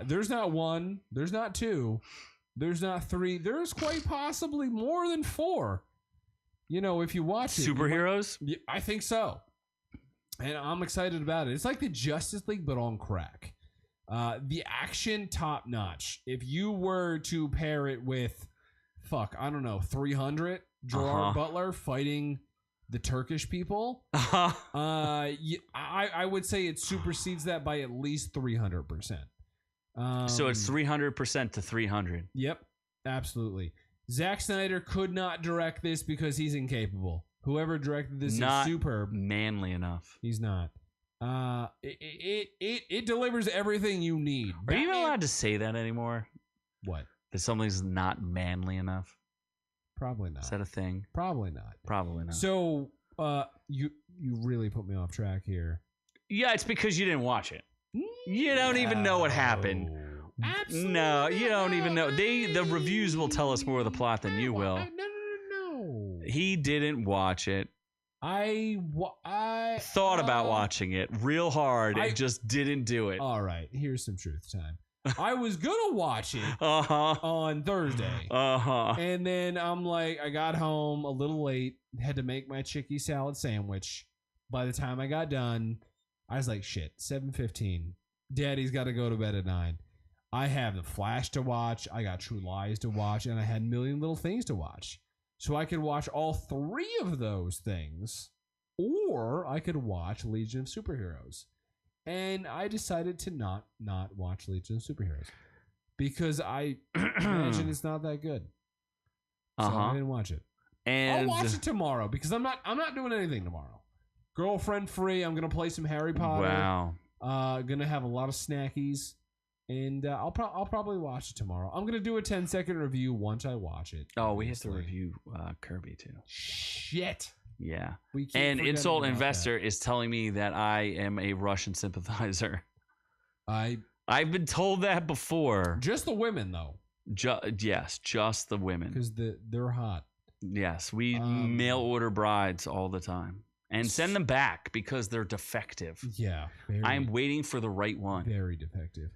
There's not 1, there's not 2, there's not 3, there's quite possibly more than 4. If you watch it. Superheroes? I think so. And I'm excited about it. It's like the Justice League, but on crack. The action, top notch. If you were to pair it with, 300, Gerard Butler fighting the Turkish people, I would say it supersedes that by at least 300%. So it's 300% to 300. Yep, absolutely. Zack Snyder could not direct this because he's incapable. Whoever directed this Not is superb. manly enough. He's not. It delivers everything you need. Are you even allowed to say that anymore? What? That something's not manly enough? Probably not. Is that a thing? Probably not. Probably not. So, you really put me off track here. Yeah, it's because you didn't watch it. You don't even know what happened. Absolutely. No, you don't even know. The reviews will tell us more of the plot than you will. No. He didn't watch it. I Thought about watching it real hard and just didn't do it. All right, here's some truth time. I was gonna watch it Uh-huh. on Thursday. Uh-huh. And then I'm like, I got home a little late, had to make my chicky salad sandwich. By the time I got done, I was like, shit, 7:15. Daddy's got to go to bed at 9. I have The Flash to watch. I got True Lies to watch. And I had a million little things to watch. So I could watch all 3 of those things. Or I could watch Legion of Superheroes. And I decided to not watch Legion of Superheroes. Because I imagine it's not that good. So I didn't watch it. And I'll watch it tomorrow because I'm not doing anything tomorrow. Girlfriend free. I'm gonna play some Harry Potter. Wow. Gonna have a lot of snackies, and I'll probably watch it tomorrow. I'm gonna do a 10-second review once I watch it. Oh, we have to review Kirby too. Shit. Yeah. We keep And forgetting Insult about Investor is telling me that I am a Russian sympathizer. that. I've been told that before. Just the women though, Yes, just the women. because they're hot. Yes, we mail order brides all the time and send them back because they're defective. Yeah. I'm waiting for the right one. very defective.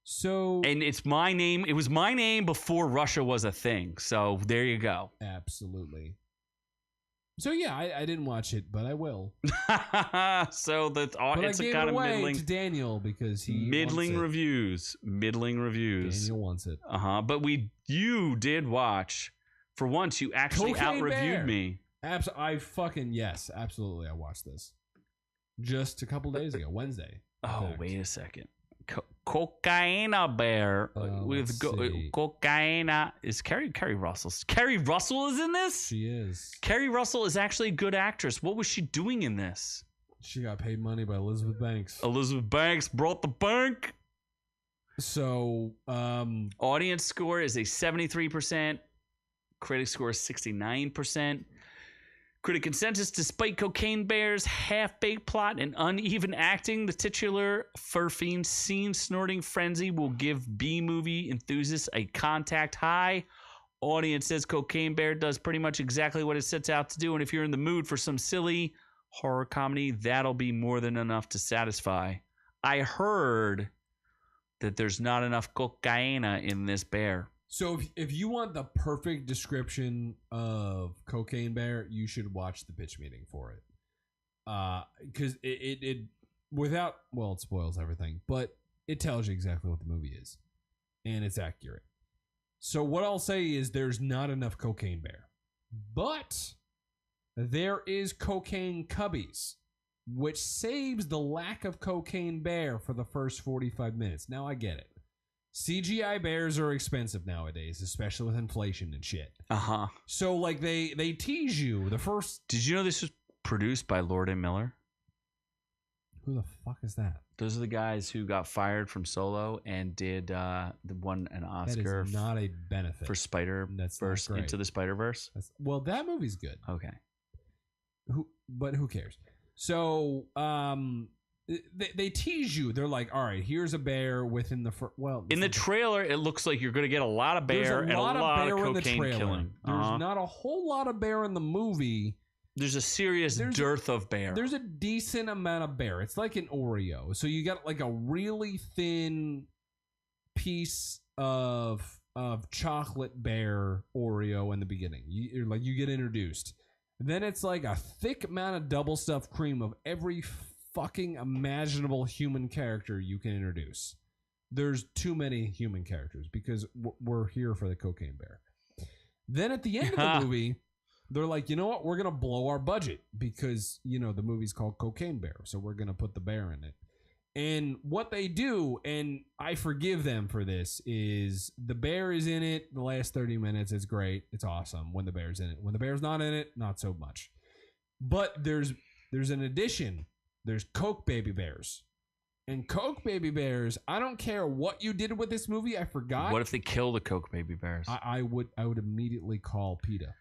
So And it's my name. It was my name before Russia was a thing. So there you go. absolutely. So yeah, I didn't watch it, but I will. So But it's I a gave kind it of away middling. to Daniel because he Middling wants it. reviews. Middling reviews. Daniel wants it. But you did watch. For once, you actually Cocaine out-reviewed Bear. me. Yes, absolutely. I watched this just a couple days ago, Wednesday. in Oh, fact. wait a second. Cocaina Bear let's see. Cocaina is Carrie Russell. Carrie Russell is in this? She is. Carrie Russell is actually a good actress. What was she doing in this? She got paid money by Elizabeth Banks. Elizabeth Banks brought the bank. So, Audience score is a 73%. Critic score is 69%. Critic consensus: despite Cocaine Bear's half-baked plot and uneven acting, the titular furfiend scene-snorting frenzy will give B-movie enthusiasts a contact high. Audience says Cocaine Bear does pretty much exactly what it sets out to do, and if you're in the mood for some silly horror comedy, that'll be more than enough to satisfy. I heard that there's not enough cocaina in this bear. So if you want the perfect description of Cocaine Bear, you should watch the pitch meeting for it. Because it without, well, it spoils everything, but it tells you exactly what the movie is, and it's accurate. So what I'll say is there's not enough Cocaine Bear, but there is Cocaine Cubbies, which saves the lack of Cocaine Bear for the first 45 minutes. Now I get it. CGI bears are expensive nowadays, especially with inflation and shit. So like they tease you the first. Did you know this was produced by Lord and Miller? Who the fuck is that? Those are the guys who got fired from Solo and did won an Oscar That is not a benefit for Spider-Verse great. Into the Spider-Verse. Well, that movie's good. Okay. But who cares? So they tease you. They're like, all right, here's a bear within the in the trailer, it looks like you're going to get a lot of bear and a lot of cocaine killing. There's not a whole lot of bear in the movie. There's a serious dearth of bear. There's a decent amount of bear. It's like an Oreo. So you got like a really thin piece of chocolate bear Oreo in the beginning. You get introduced. Then it's like a thick amount of double stuffed cream of every fucking imaginable human character you can introduce. There's too many human characters because we're here for the Cocaine Bear. Then at the end of the movie, they're like, you know what? We're going to blow our budget because, the movie's called Cocaine Bear. So we're going to put the bear in it. And what they do, and I forgive them for this, is the bear is in it the last 30 minutes. It's great. It's awesome when the bear's in it. When the bear's not in it, not so much. But there's an addition. There's Coke Baby Bears. And Coke Baby Bears, I don't care what you did with this movie, I forgot. What if they kill the Coke Baby Bears? I would immediately call PETA.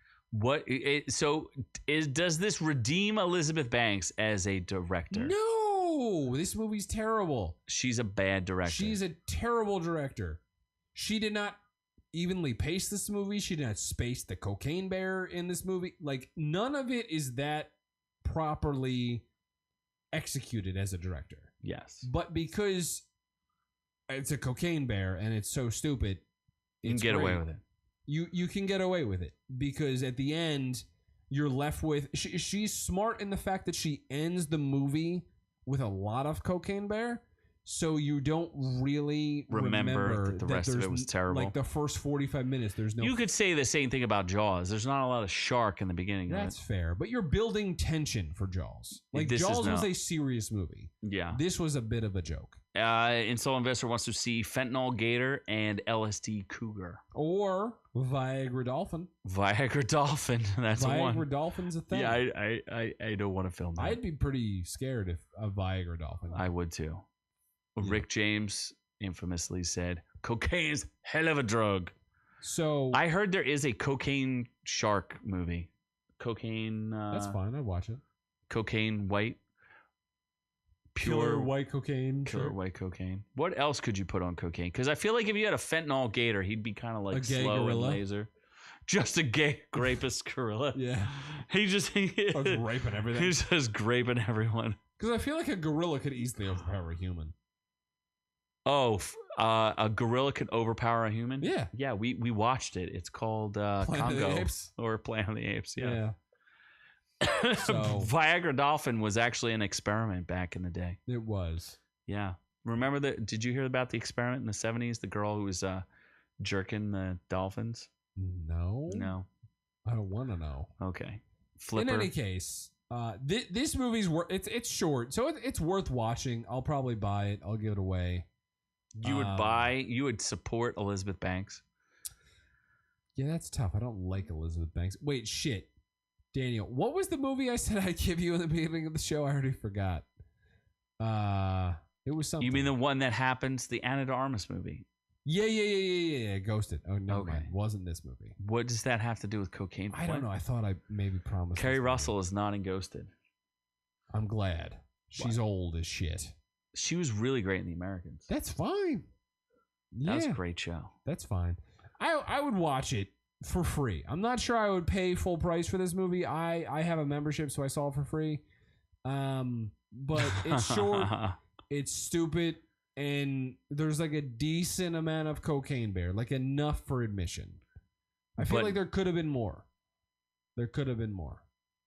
Does this redeem Elizabeth Banks as a director? No, this movie's terrible. She's a bad director. She's a terrible director. She did not evenly pace this movie. She did not space the cocaine bear in this movie. Like, none of it is that properly executed as a director. Yes. But because it's a cocaine bear and it's so stupid, you can get away with it. You can get away with it because at the end you're left with she's smart in the fact that she ends the movie with a lot of cocaine bear, so you don't really remember that the rest of it was terrible. Like the first 45 minutes, there's no. You could say the same thing about Jaws. There's not a lot of shark in the beginning. That's fair, but you're building tension for Jaws. Like Jaws was a serious movie. Yeah, this was a bit of a joke. Insole Investor wants to see Fentanyl Gator and LSD Cougar. Or Viagra Dolphin. Viagra Dolphin. That's one. Viagra Dolphin's a thing. Yeah, I don't want to film that. I'd be pretty scared if a Viagra Dolphin. I would too. Yeah. Rick James infamously said, "Cocaine's hell of a drug." So I heard there is a cocaine shark movie. Cocaine. That's fine. I'd watch it. Cocaine white. Pure white cocaine. Pure white cocaine. What else could you put on cocaine? Because I feel like if you had a fentanyl gator, he'd be kind of like a gay slow gorilla. and laser. Just a gay rapist gorilla. Yeah. He just raping everything. He's just raping everyone. Because I feel like a gorilla could easily overpower a human. Oh, a gorilla could overpower a human? Yeah. Yeah, we watched it. It's called Planet Congo. of the Apes? Or Planet of the Apes, yeah. So, Viagra Dolphin was actually an experiment back in the day. It was. Yeah. Remember did you hear about the experiment in the 70s? The girl who was jerking the dolphins? No. I don't want to know. Okay. Flipper. In any case, this movie's it's short, so it's worth watching. I'll probably buy it. I'll give it away. You would support Elizabeth Banks? Yeah, that's tough. I don't like Elizabeth Banks. Wait, shit. Daniel, what was the movie I said I'd give you in the beginning of the show? I already forgot. It was something. You mean the one that happens, the Ana de Armas movie? Yeah. Ghosted. Oh, no, okay. Wasn't this movie. What does that have to do with cocaine? I don't know. I thought I maybe promised. Kerry Russell is not in Ghosted. I'm glad. She's old as shit. She was really great in The Americans. That's fine. That was a great show. That's fine. I would watch it for free. I'm not sure I would pay full price for this movie. I have a membership, so I saw it for free. But it's short. It's stupid. And there's like a decent amount of cocaine bear, like enough for admission. I feel like there could have been more.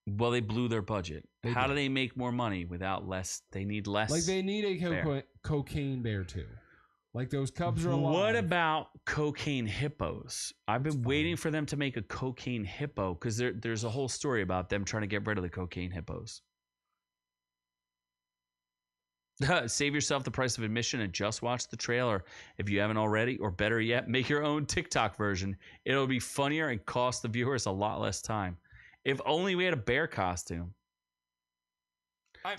Well, they blew their budget. How do they make more money without less? They need less. Like they need a cocaine bear too. Like those cubs are alive. What about cocaine hippos? I've been waiting for them to make a cocaine hippo because there's a whole story about them trying to get rid of the cocaine hippos. Save yourself the price of admission and just watch the trailer if you haven't already, or better yet, make your own TikTok version. It'll be funnier and cost the viewers a lot less time. If only we had a bear costume.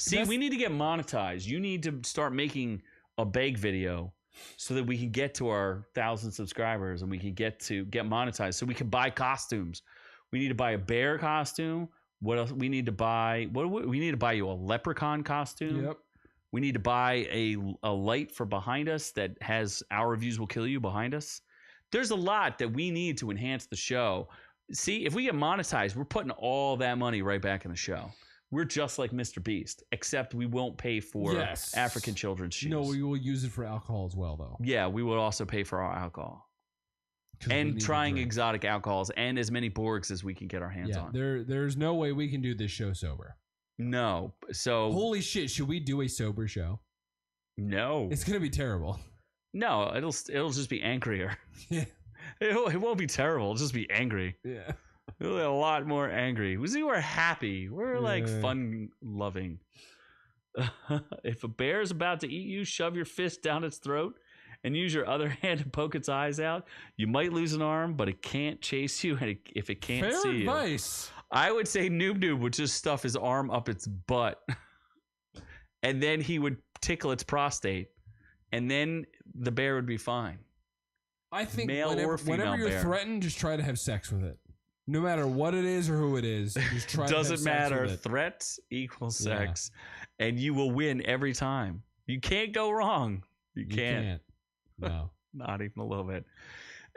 We need to get monetized. You need to start making a beg video so that we can get to our 1,000 subscribers and we can get monetized so we can buy costumes. We need to buy a bear costume. What else? We need to buy you a leprechaun costume. Yep. We need to buy a light for behind us that has "Our Reviews Will Kill You" behind us. There's a lot that we need to enhance the show. See, if we get monetized, we're putting all that money right back in the show. We're just like Mr. Beast, except we won't pay for African children's shoes. No, we will use it for alcohol as well, though. Yeah, we will also pay for our alcohol. And trying exotic alcohols and as many Borgs as we can get our hands on. There's no way we can do this show sober. No. So holy shit, should we do a sober show? No. It's gonna be terrible. No, it'll just be angrier. Yeah. It won't be terrible. It'll just be angry. Yeah. It'll be a lot more angry. We're happy. We're like fun loving. If a bear is about to eat you, shove your fist down its throat and use your other hand to poke its eyes out. You might lose an arm, but it can't chase you if it can't see you. Fair advice. I would say Noob would just stuff his arm up its butt, and then he would tickle its prostate, and then the bear would be fine. I think Male or female whenever you're bear. threatened, just try to have sex with it. No matter what it is or who it is, just try to have Doesn't sex matter. with it. Threats equals sex, and you will win every time. You can't go wrong. You can't. No. Not even a little bit.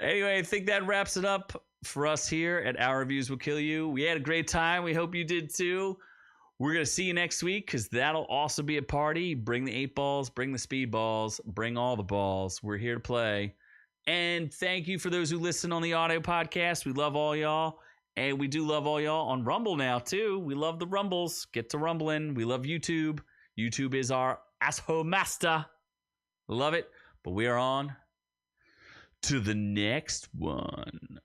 Anyway, I think that wraps it up for us here at Our Reviews Will Kill You. We had a great time. We hope you did too. We're going to see you next week because that'll also be a party. Bring the 8 balls, bring the speed balls, bring all the balls. We're here to play. And thank you for those who listen on the audio podcast. We love all y'all. And we do love all y'all on Rumble now too. We love the Rumbles. Get to rumbling. We love YouTube. YouTube is our asshole master. Love it. But we are on to the next one.